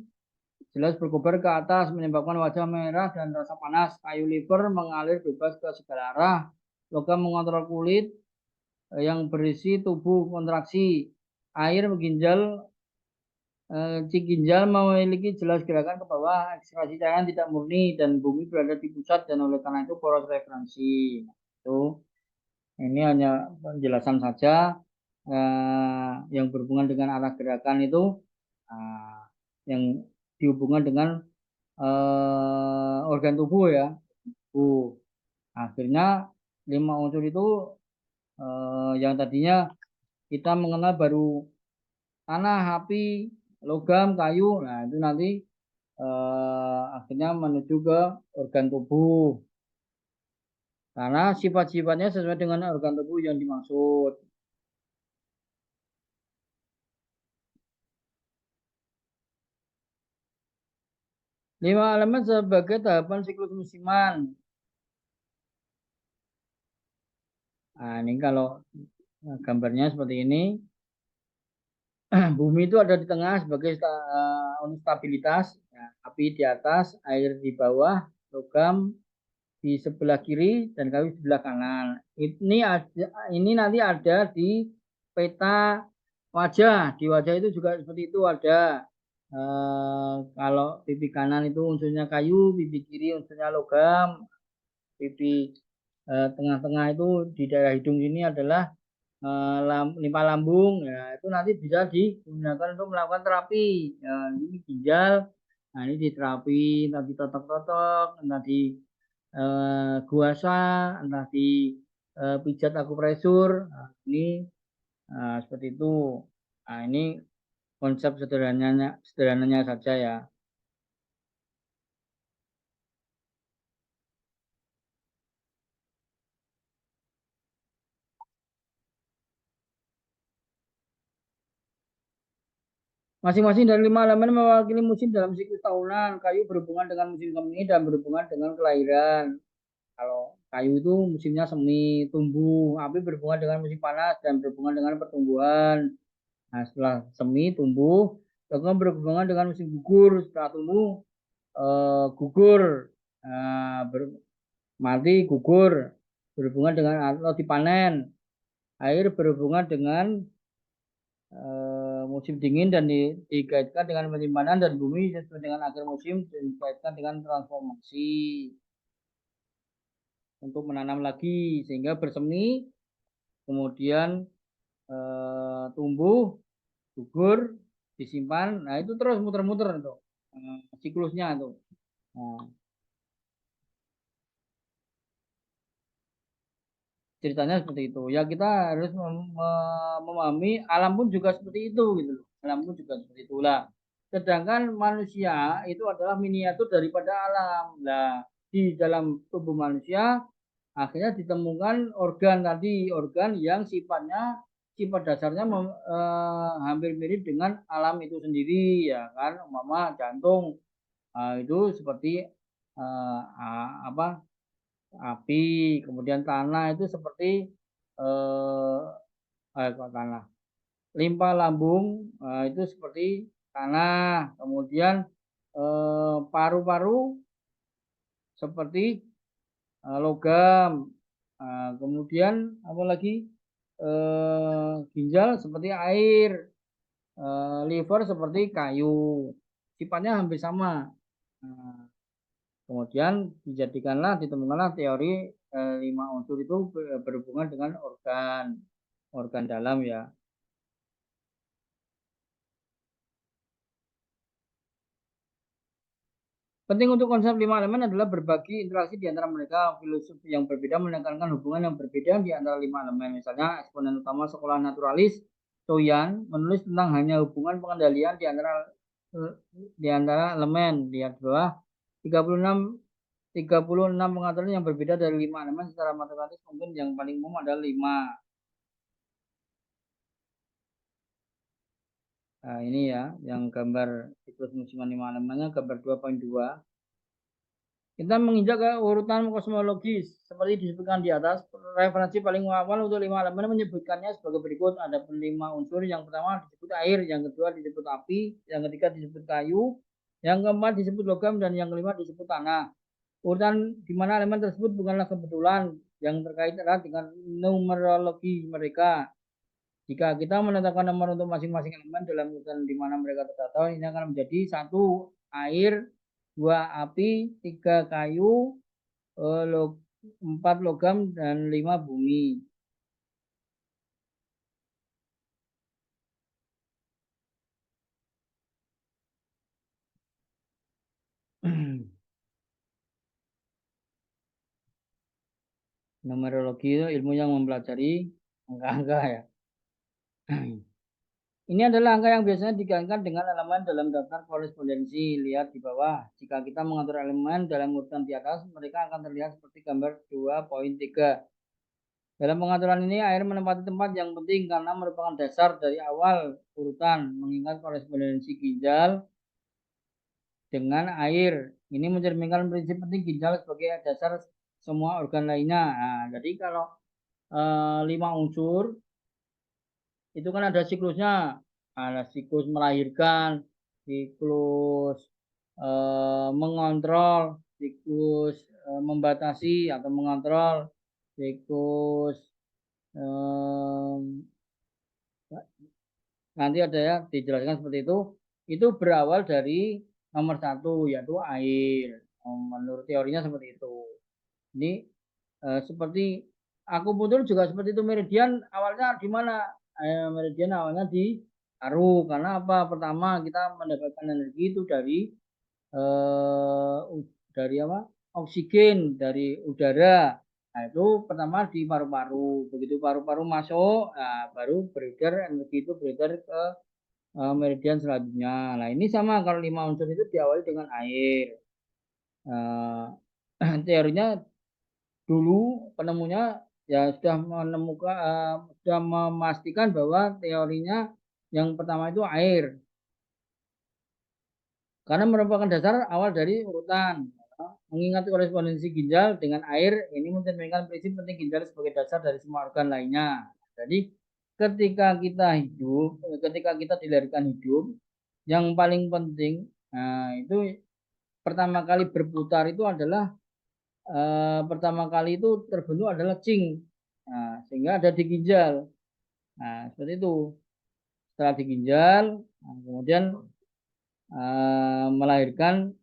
[SPEAKER 1] jelas berkobar ke atas menyebabkan wajah merah dan rasa panas. Kayu liver mengalir bebas ke segala arah. Logam mengontrol kulit yang berisi tubuh kontraksi. Air ginjal ginjal memiliki jelas gerakan ke bawah, ekskresi cairan tidak murni, dan bumi berada di pusat, dan oleh karena itu poros referensi. Itu ini hanya penjelasan saja yang berhubungan dengan arah gerakan itu yang dihubungkan dengan organ tubuh ya. Akhirnya 5 unsur itu yang tadinya kita mengenal baru tanah, api, logam, kayu. Nah, itu nanti akhirnya menuju ke organ tubuh. Karena sifat-sifatnya sesuai dengan organ tubuh yang dimaksud. Lima elemen sebagai tahapan siklus musiman. Nah, ini kalau gambarnya seperti ini. Bumi itu ada di tengah sebagai stabilitas. Ya, api di atas, air di bawah, logam di sebelah kiri, dan kayu di sebelah kanan. Ini nanti ada di peta wajah. Di wajah itu juga seperti itu ada. Kalau pipi kanan itu unsurnya kayu, pipi kiri unsurnya logam, pipi tengah-tengah itu di daerah hidung ini adalah limpa lambung. Ya, itu nanti bisa digunakan untuk melakukan terapi. Ya, ini ginjal, nah ini diterapi, nanti totok-totok, nanti guasa, entah di pijat akupresur. Nah, ini seperti itu. Nah, ini konsep sederhananya saja ya. Masing-masing dari 5 elemen mewakili musim dalam siklus tahunan. Kayu berhubungan dengan musim semi dan berhubungan dengan kelahiran. Kalau kayu itu musimnya semi, tumbuh. Api berhubungan dengan musim panas dan berhubungan dengan pertumbuhan. Nah, setelah semi tumbuh, logam berhubungan dengan musim gugur. Setelah tumbuh gugur, mati gugur, berhubungan dengan atau dipanen. Air berhubungan dengan musim dingin dan dikaitkan dengan penyimpanan, dan bumi sesuai dengan akhir musim dikaitkan dengan transformasi untuk menanam lagi sehingga bersemi, kemudian tumbuh, gugur, disimpan. Nah, itu terus muter-muter itu siklusnya itu. Nah, ceritanya seperti itu. Ya, kita harus memahami alam pun juga seperti itu gitu loh. Alam pun juga seperti itulah. Sedangkan manusia itu adalah miniatur daripada alam. Nah, di dalam tubuh manusia akhirnya ditemukan organ tadi, organ yang sifat dasarnya hampir mirip dengan alam itu sendiri, ya kan. Umpama jantung, itu seperti apa, api, kemudian tanah itu seperti tanah, limpa lambung itu seperti tanah, kemudian paru-paru seperti logam, kemudian apa lagi, ginjal seperti air, liver seperti kayu, sifatnya hampir sama. Kemudian ditemukanlah teori 5 unsur itu berhubungan dengan organ dalam ya. Penting untuk konsep 5 elemen adalah berbagi interaksi di antara mereka. Filosofi yang berbeda menekankan hubungan yang berbeda di antara 5 elemen. Misalnya eksponen utama sekolah naturalis Toyan menulis tentang hanya hubungan pengendalian di antara elemen. Lihat bawah 36 pengaturan yang berbeda dari 5 elemen secara matematis. Mungkin yang paling umum adalah 5. Nah, ini ya yang gambar siklus musiman 5 elemennya, gambar 2.2. Kita menginjak ke urutan kosmologis seperti disebutkan di atas. Referensi paling awal untuk 5 elemen menyebutkannya sebagai berikut. Ada 5 unsur. Yang pertama disebut air, yang kedua disebut api, yang ketiga disebut kayu, yang keempat disebut logam, dan yang kelima disebut tanah. Urutan di mana elemen tersebut bukanlah kebetulan, yang terkait erat dengan numerologi mereka. Jika kita menetapkan nomor untuk masing-masing elemen dalam urutan di mana mereka tertata, ini akan menjadi 1 air, 2 api, 3 kayu, 4 logam, dan 5 bumi. Numerologi itu ilmu yang mempelajari angka-angka ya. Ini adalah angka yang biasanya digabungkan dengan elemen dalam daftar korespondensi. Lihat di bawah. Jika kita mengatur elemen dalam urutan di atas, mereka akan terlihat seperti gambar 2.3. Dalam pengaturan ini, air menempati tempat yang penting karena merupakan dasar dari awal urutan, mengingat korespondensi ginjal dengan air. Ini mencerminkan prinsip penting ginjal sebagai dasar semua organ lainnya. Nah, jadi kalau 5 unsur itu kan ada siklusnya, ada siklus melahirkan, siklus mengontrol, siklus membatasi atau mengontrol, siklus nanti ada ya dijelaskan seperti itu berawal dari nomor 1 yaitu air. Menurut teorinya seperti itu. Ini seperti akupuntur juga seperti itu. Meridian awalnya di mana? Meridian awalnya di paru. Karena apa? Pertama kita mendapatkan energi itu dari apa? Oksigen dari udara. Nah, itu pertama di paru-paru. Begitu paru-paru masuk, nah, baru beredar energi itu beredar ke meridian selanjutnya. Nah, ini sama kalau 5 unsur itu diawali dengan air. Teorinya dulu penemunya ya sudah menemukan sudah memastikan bahwa teorinya yang pertama itu air. Karena merupakan dasar awal dari urutan. Mengingat korespondensi ginjal dengan air, ini mencerminkan prinsip penting ginjal sebagai dasar dari semua organ lainnya. Jadi ketika kita hidup, ketika kita dilahirkan hidup, yang paling penting itu pertama kali berputar itu adalah pertama kali itu terbentuk adalah cing. Nah, sehingga ada di ginjal. Nah, seperti itu. Setelah di ginjal, kemudian melahirkan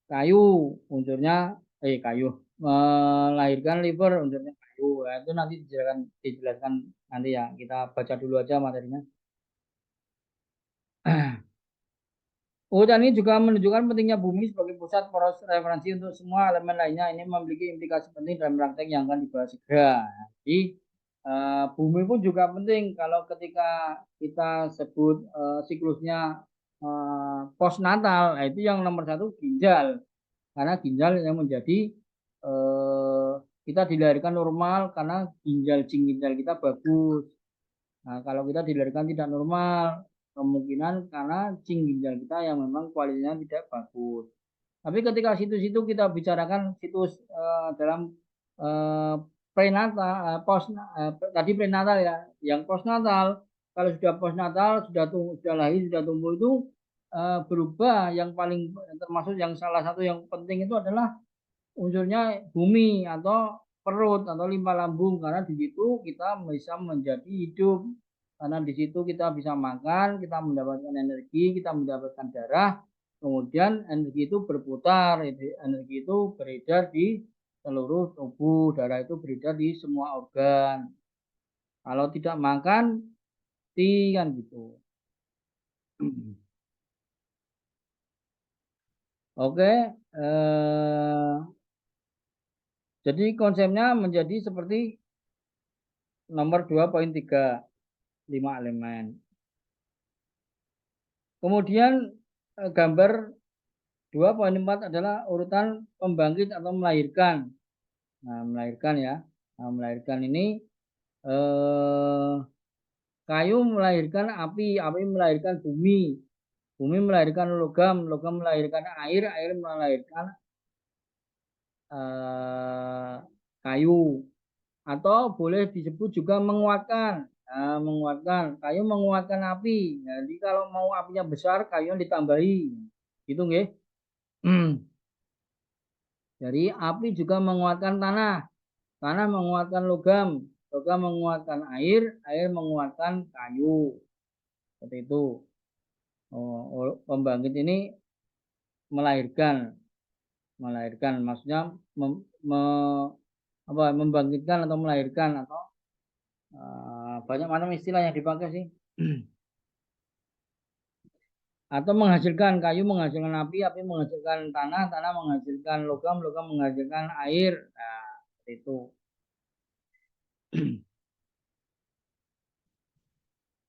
[SPEAKER 1] kayu unsurnya kayu melahirkan liver unsurnya kayu. Nah, itu nanti dijelaskan nanti ya, kita baca dulu aja materinya. Urutan ini juga menunjukkan pentingnya bumi sebagai pusat poros referensi untuk semua elemen lainnya. Ini memiliki implikasi penting dalam praktek yang akan dibahas segera. Jadi bumi pun juga penting kalau ketika kita sebut siklusnya postnatal, nah itu yang nomor 1 ginjal. Karena ginjal yang menjadi kita dilahirkan normal karena ginjal kita bagus. Nah, kalau kita dilahirkan tidak normal, kemungkinan karena ginjal kita yang memang kualitasnya tidak bagus. Tapi ketika situs-situ kita bicarakan situs dalam prenatal, tadi prenatal ya, yang postnatal. Kalau sudah postnatal, sudah lahir, sudah tumbuh itu berubah. Yang paling termasuk yang salah satu yang penting itu adalah unsurnya bumi atau perut atau limpa lambung karena di situ kita bisa menjadi hidup karena di situ kita bisa makan, kita mendapatkan energi, kita mendapatkan darah, kemudian energi itu berputar, energi itu beredar di seluruh tubuh, darah itu beredar di semua organ. Kalau tidak makan, mati kan gitu. Oke, jadi konsepnya menjadi seperti nomor 2.3, 5 elemen. Kemudian gambar 2.4 adalah urutan pembangkit atau melahirkan. Nah, melahirkan ya. Nah, melahirkan ini kayu melahirkan api, api melahirkan bumi. Bumi melahirkan logam, logam melahirkan air, air melahirkan kayu. Atau boleh disebut juga menguatkan. Nah, menguatkan. Kayu menguatkan api. Jadi kalau mau apinya besar, kayu ditambahi. Gitu nggih. Jadi api juga menguatkan tanah. Tanah menguatkan logam. Logam menguatkan air, air menguatkan kayu. Seperti itu. Pembangkit ini melahirkan maksudnya membangkitkan atau melahirkan atau banyak macam istilah yang dipakai sih. Atau menghasilkan, kayu menghasilkan api, api menghasilkan tanah, tanah menghasilkan logam, logam menghasilkan air. Nah, itu.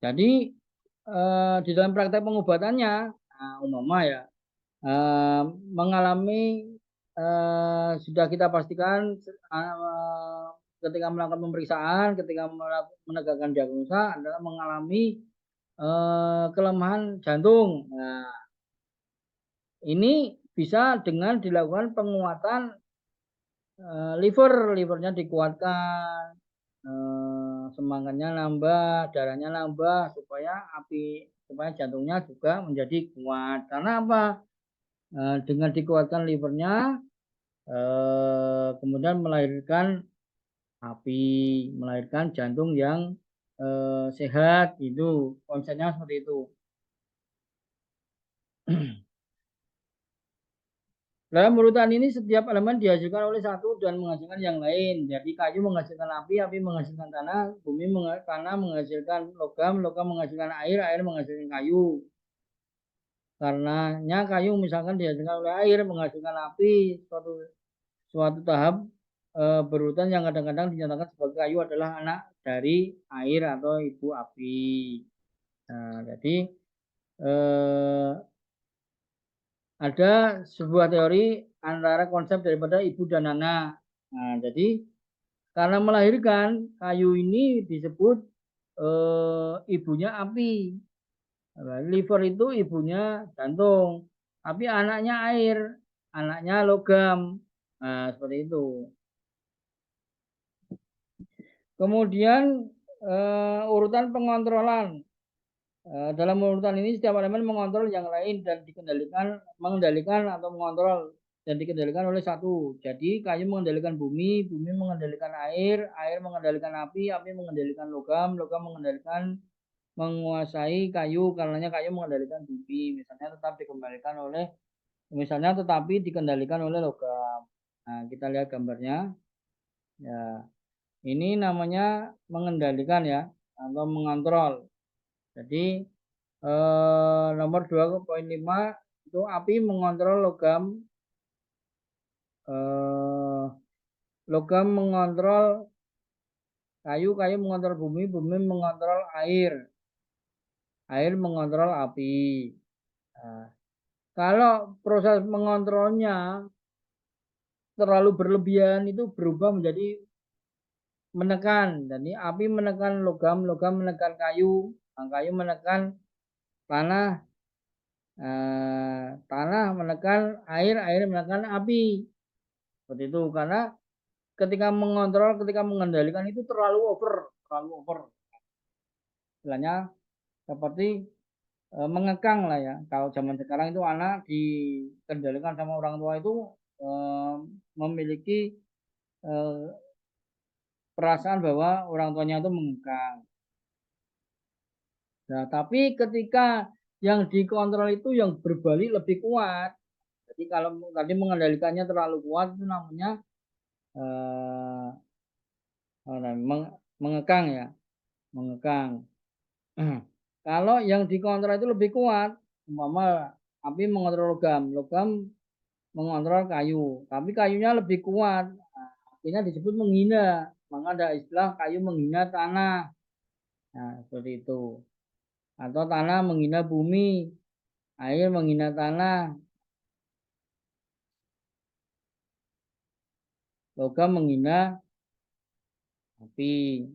[SPEAKER 1] Jadi di dalam praktek pengobatannya, umpama ya, mengalami sudah kita pastikan ketika melakukan pemeriksaan, ketika menegakkan diagnosa adalah mengalami kelemahan jantung. Nah, ini bisa dengan dilakukan penguatan livernya dikuatkan, semangatnya nambah, darahnya nambah supaya jantungnya juga menjadi kuat. Karena apa? Dengan dikuatkan livernya, kemudian melahirkan melahirkan jantung yang sehat, itu konsepnya seperti itu. Dalam urutan ini setiap elemen dihasilkan oleh satu dan menghasilkan yang lain. Jadi kayu menghasilkan api, api menghasilkan tanah, tanah menghasilkan logam, logam menghasilkan air, air menghasilkan kayu. Karenanya kayu misalkan dihasilkan oleh air menghasilkan api, suatu tahap berurutan yang kadang-kadang dinyatakan sebagai kayu adalah anak dari air atau ibu api. Nah, jadi ada sebuah teori antara konsep daripada ibu dan anak. Nah, jadi karena melahirkan, kayu ini disebut ibunya api. Liver itu ibunya jantung, tapi anaknya air, anaknya logam. Nah, seperti itu. Kemudian urutan pengontrolan. Dalam urutan ini setiap elemen mengontrol yang lain dan mengendalikan atau mengontrol dan dikendalikan oleh satu. Jadi kayu mengendalikan bumi, bumi mengendalikan air, air mengendalikan api, api mengendalikan logam, logam menguasai kayu, karenanya kayu mengendalikan bumi. Tetapi dikendalikan oleh logam. Nah, kita lihat gambarnya. Ya, ini namanya mengendalikan ya atau mengontrol. Jadi nomor 2.5 itu api mengontrol logam, logam mengontrol kayu, kayu mengontrol bumi, bumi mengontrol air, air mengontrol api. Nah, kalau proses mengontrolnya terlalu berlebihan itu berubah menjadi menekan. Jadi api menekan logam, logam menekan kayu, kayu menekan tanah, tanah menekan air, air menekan api. Seperti itu. Karena ketika mengontrol, ketika mengendalikan itu terlalu over. Istilahnya seperti mengekang lah ya. Kalau zaman sekarang itu anak dikendalikan sama orang tua itu memiliki perasaan bahwa orang tuanya itu mengekang. Nah, tapi ketika yang dikontrol itu yang berbalik lebih kuat. Jadi kalau tadi mengendalikannya terlalu kuat itu namanya mengekang ya, mengekang. Kalau yang dikontrol itu lebih kuat, umpama api mengontrol logam, logam mengontrol kayu, tapi kayunya lebih kuat, akhirnya disebut menghina. Maka ada istilah kayu menghina tanah. Nah, seperti itu. Atau tanah menghina bumi, air menghina tanah, logam menghina api.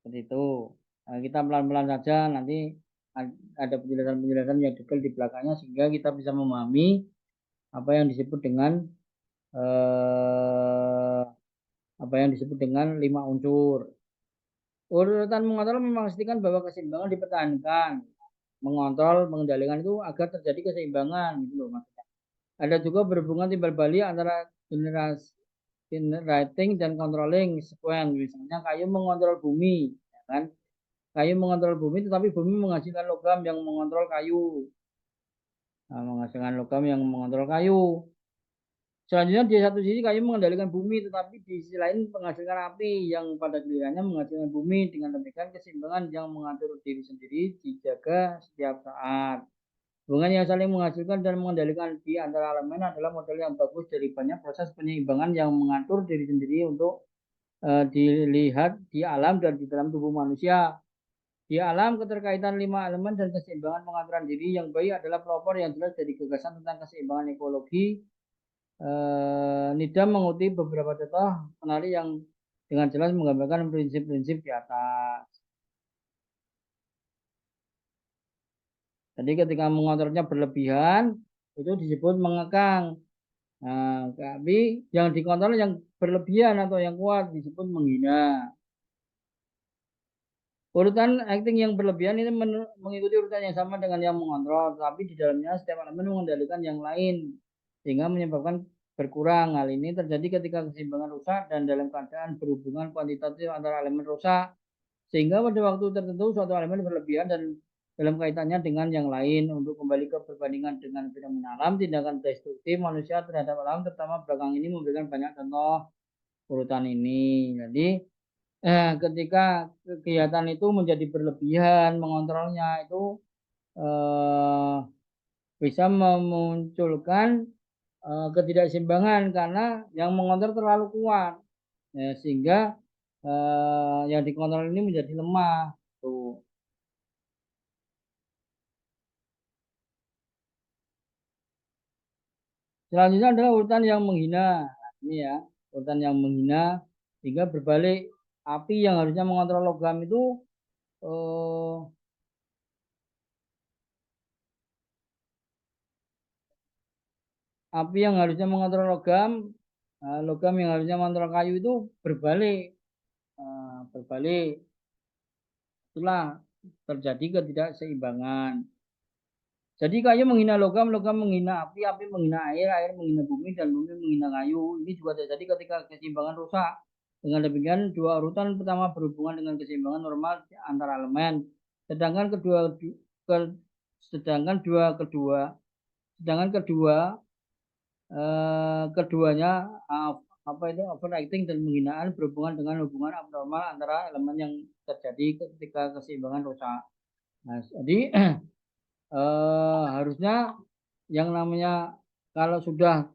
[SPEAKER 1] Seperti itu. Nah, kita pelan-pelan saja nanti ada penjelasan-penjelasan yang detail di belakangnya sehingga kita bisa memahami apa yang disebut dengan lima unsur. Urutan mengontrol memastikan bahwa keseimbangan dipertahankan. Mengontrol, mengendalikan itu agar terjadi keseimbangan gitu loh maksudnya. Ada juga berhubungan timbal balik antara generating dan controlling sequence. Misalnya kayu mengontrol bumi, ya kan? Kayu mengontrol bumi, tetapi bumi menghasilkan logam yang mengontrol kayu. Nah, menghasilkan logam yang mengontrol kayu. Selanjutnya di satu sisi kayu mengendalikan bumi, tetapi di sisi lain menghasilkan api yang pada gilirannya menghasilkan bumi. Dengan demikian keseimbangan yang mengatur diri sendiri dijaga setiap saat. Hubungan yang saling menghasilkan dan mengendalikan di antara elemen adalah model yang bagus dari banyak proses penyeimbangan yang mengatur diri sendiri untuk dilihat di alam dan di dalam tubuh manusia. Di alam, keterkaitan lima elemen dan keseimbangan pengaturan diri yang baik adalah pelopor yang jelas dari gagasan tentang keseimbangan ekologi. Nida mengutip beberapa contoh penari yang dengan jelas menggambarkan prinsip-prinsip di atas. Jadi ketika mengontrolnya berlebihan itu disebut mengekang. Nah, tapi yang dikontrol yang berlebihan atau yang kuat disebut menghina. Urutan acting yang berlebihan ini mengikuti urutan yang sama dengan yang mengontrol, tapi di dalamnya setiap elemen mengendalikan yang lain sehingga menyebabkan berkurang. Hal ini terjadi ketika keseimbangan rusak dan dalam keadaan berhubungan kuantitatif antara elemen rusak, sehingga pada waktu tertentu suatu elemen berlebihan dan dalam kaitannya dengan yang lain. Untuk kembali ke perbandingan dengan fenomena alam, tindakan destruktif manusia terhadap alam terutama belakang ini memberikan banyak contoh urutan ini. Jadi ketika kegiatan itu menjadi berlebihan, mengontrolnya itu bisa memunculkan ketidakseimbangan karena yang mengontrol terlalu kuat, ya, sehingga yang dikontrol ini menjadi lemah. Tuh. Selanjutnya adalah urutan yang menghina. Nah, ini ya, urutan yang menghina sehingga berbalik, api yang harusnya mengontrol logam itu api yang harusnya mengontrol logam, logam yang harusnya mengontrol kayu itu berbalik. Berbalik. Itulah terjadi ketidakseimbangan. Jadi kayu menghina logam, logam menghina api, api menghina air, air menghina bumi, dan bumi menghina kayu. Ini juga terjadi ketika keseimbangan rusak. Dengan demikian, dua urutan pertama berhubungan dengan keseimbangan normal antara elemen. Sedangkan keduanya overacting dan penghinaan berhubungan dengan hubungan abnormal antara elemen yang terjadi ketika keseimbangan rusak. Nah, jadi harusnya yang namanya kalau sudah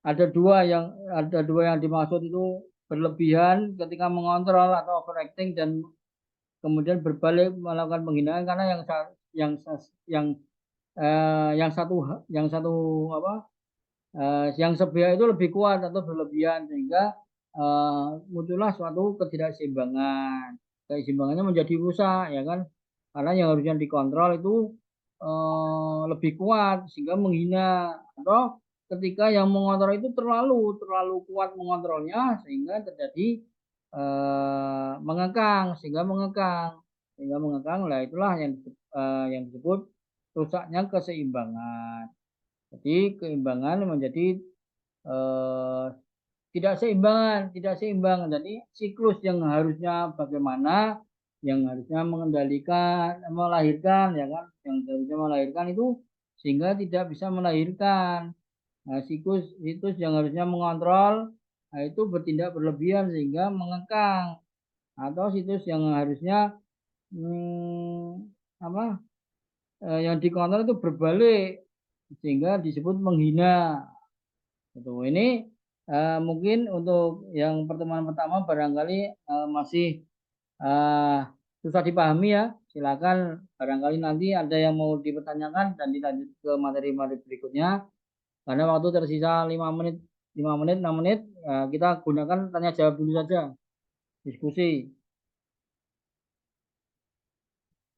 [SPEAKER 1] ada dua yang dimaksud itu berlebihan ketika mengontrol atau overacting dan kemudian berbalik melakukan penghinaan karena yang sebelah itu lebih kuat atau berlebihan sehingga muncullah suatu ketidakseimbangan. Keseimbangannya menjadi rusak, ya kan? Karena yang harusnya dikontrol itu lebih kuat sehingga menghina, atau ketika yang mengontrol itu terlalu kuat mengontrolnya sehingga terjadi mengekang. Lah itulah yang disebut rusaknya keseimbangan. Jadi keimbangan menjadi tidak seimbang. Jadi siklus yang harusnya bagaimana, yang harusnya melahirkan, ya kan, yang harusnya melahirkan itu sehingga tidak bisa melahirkan. Nah, siklus yang harusnya mengontrol, nah, itu bertindak berlebihan sehingga mengekang, atau siklus yang harusnya yang dikontrol itu berbalik sehingga disebut menghina. Itu ini mungkin untuk yang pertemuan pertama barangkali masih susah dipahami ya. Silakan barangkali nanti ada yang mau dipertanyakan dan dilanjut ke materi-materi berikutnya. Karena waktu tersisa 5 menit, 6 menit, kita gunakan tanya jawab dulu saja. Diskusi.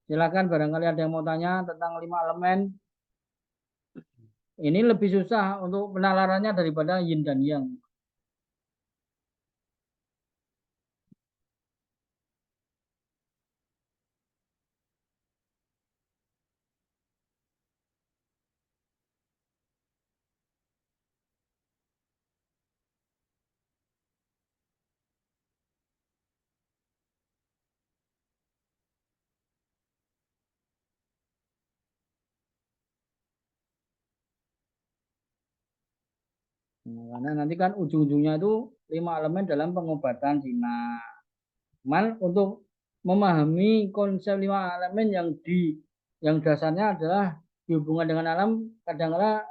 [SPEAKER 1] Silakan barangkali ada yang mau tanya tentang 5 elemen. Ini lebih susah untuk penalarannya daripada yin dan yang. Nah, karena nanti kan ujung-ujungnya itu 5 elemen dalam pengobatan Cina. Cuman untuk memahami konsep 5 elemen yang dasarnya adalah dihubungkan dengan alam, kadang-kadang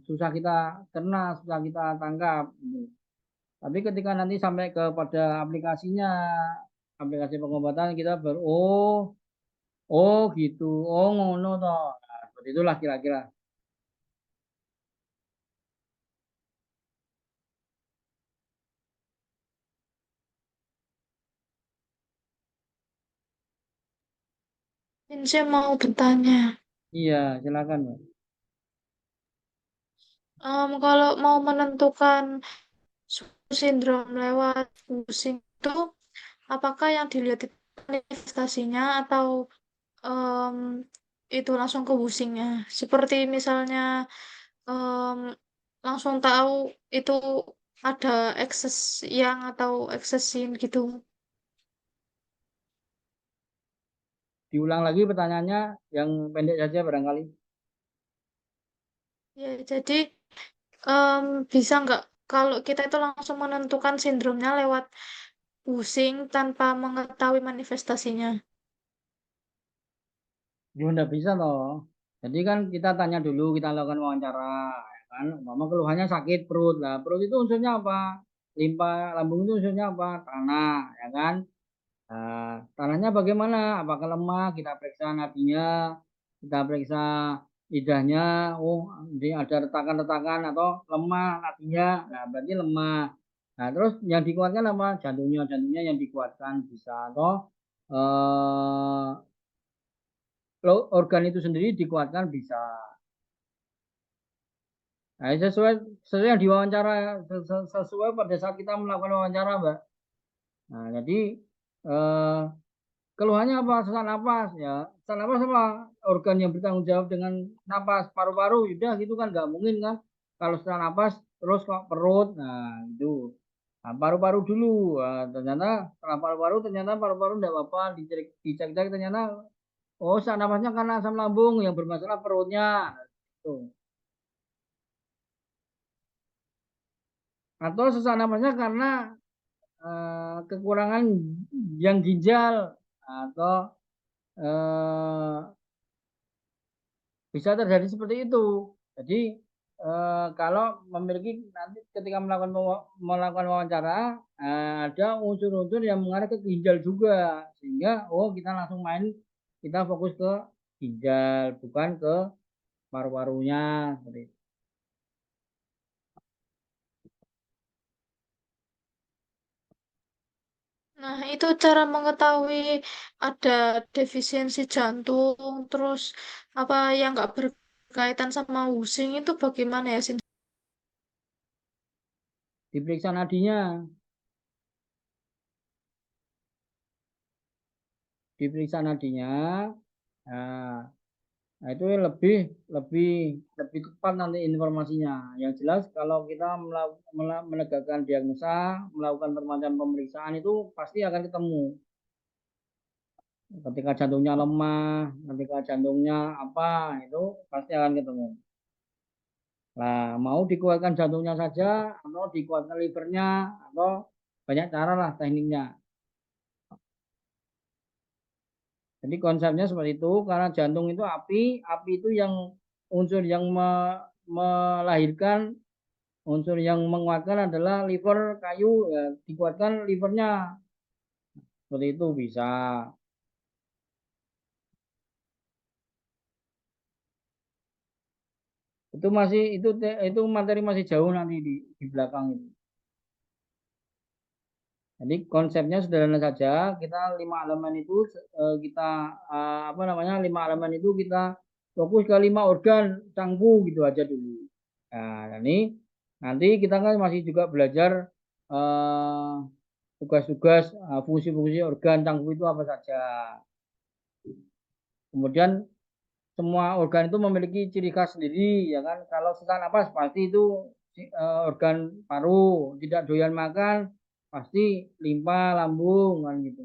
[SPEAKER 1] susah kita cerna, susah kita tangkap. Gitu. Tapi ketika nanti sampai kepada aplikasinya, aplikasi pengobatan kita baru oh gitu, oh ngono toh. Nah, seperti itulah kira-kira.
[SPEAKER 3] Ini saya mau bertanya,
[SPEAKER 1] Iya, silakan, Mbak.
[SPEAKER 3] kalau mau menentukan sindrom lewat pusing itu, apakah yang dilihat itu manifestasinya atau em, itu langsung ke pusingnya? Seperti misalnya em, langsung tahu itu ada ekses yang atau eksesin gitu.
[SPEAKER 1] Diulang lagi pertanyaannya yang pendek saja barangkali.
[SPEAKER 3] Ya, jadi bisa nggak kalau kita itu langsung menentukan sindromnya lewat pusing tanpa mengetahui manifestasinya?
[SPEAKER 1] Ya enggak bisa toh. Jadi kan kita tanya dulu, kita lakukan wawancara, ya kan? Mama keluhannya sakit perut lah. Perut itu unsurnya apa? Limpa lambung itu unsurnya apa? Tanah, ya kan? Nah, tanahnya bagaimana? Apakah lemah? Kita periksa nadinya, kita periksa lidahnya. Oh, ini ada retakan-retakan atau lemah nadinya. Nah, berarti lemah. Nah, terus yang dikuatkan apa? Jantungnya yang dikuatkan bisa atau eh, organ itu sendiri dikuatkan bisa. Nah, sesuai yang diwawancara, sesuai pada saat kita melakukan wawancara, Mbak. Nah, jadi eh, keluhannya apa? Sesak napas ya. Sesak napas apa? Organ yang bertanggung jawab dengan napas, paru-paru, udah gitu kan nggak mungkin kan? Kalau sesak napas terus kok perut, nah itu. Nah, paru-paru dulu. Nah, ternyata setelah paru-paru ternyata paru-paru enggak apa-apa, dicek-cek ternyata oh sesak napasnya karena asam lambung yang bermasalah perutnya. Tuh. Atau sesak napasnya karena kekurangan yang ginjal atau eh, bisa terjadi seperti itu. Jadi kalau memiliki nanti ketika melakukan wawancara ada unsur-unsur yang mengarah ke ginjal juga sehingga oh kita langsung main kita fokus ke ginjal bukan ke paru-parunya seperti itu.
[SPEAKER 3] Nah, itu cara mengetahui ada defisiensi jantung, terus apa yang nggak berkaitan sama pusing itu bagaimana ya, Sin?
[SPEAKER 1] Diperiksa nadinya, diperiksa nadinya. Nah, Nah, itu lebih lebih lebih tepat nanti informasinya. Yang jelas kalau kita menegakkan diagnosa, melakukan permacam pemeriksaan itu pasti akan ketemu. Ketika jantungnya lemah, ketika jantungnya apa, itu pasti akan ketemu. Nah, mau dikuatkan jantungnya saja, atau dikuatkan livernya, atau banyak cara lah tekniknya. Jadi konsepnya seperti itu, karena jantung itu api itu yang unsur yang melahirkan. Unsur yang menguatkan adalah liver kayu, ya, dikuatkan livernya. Seperti itu bisa. Itu masih itu materi masih jauh nanti di belakang itu. Jadi konsepnya sederhana saja, kita 5 elemen itu kita apa namanya 5 elemen itu kita fokus ke 5 organ cangkul gitu aja dulu. Nah, ini nanti kita kan masih juga belajar tugas-tugas fungsi-fungsi organ cangkul itu apa saja. Kemudian semua organ itu memiliki ciri khas sendiri, ya kan? Kalau sesak napas pasti itu organ paru, tidak doyan makan pasti limpa, lambung, kan gitu.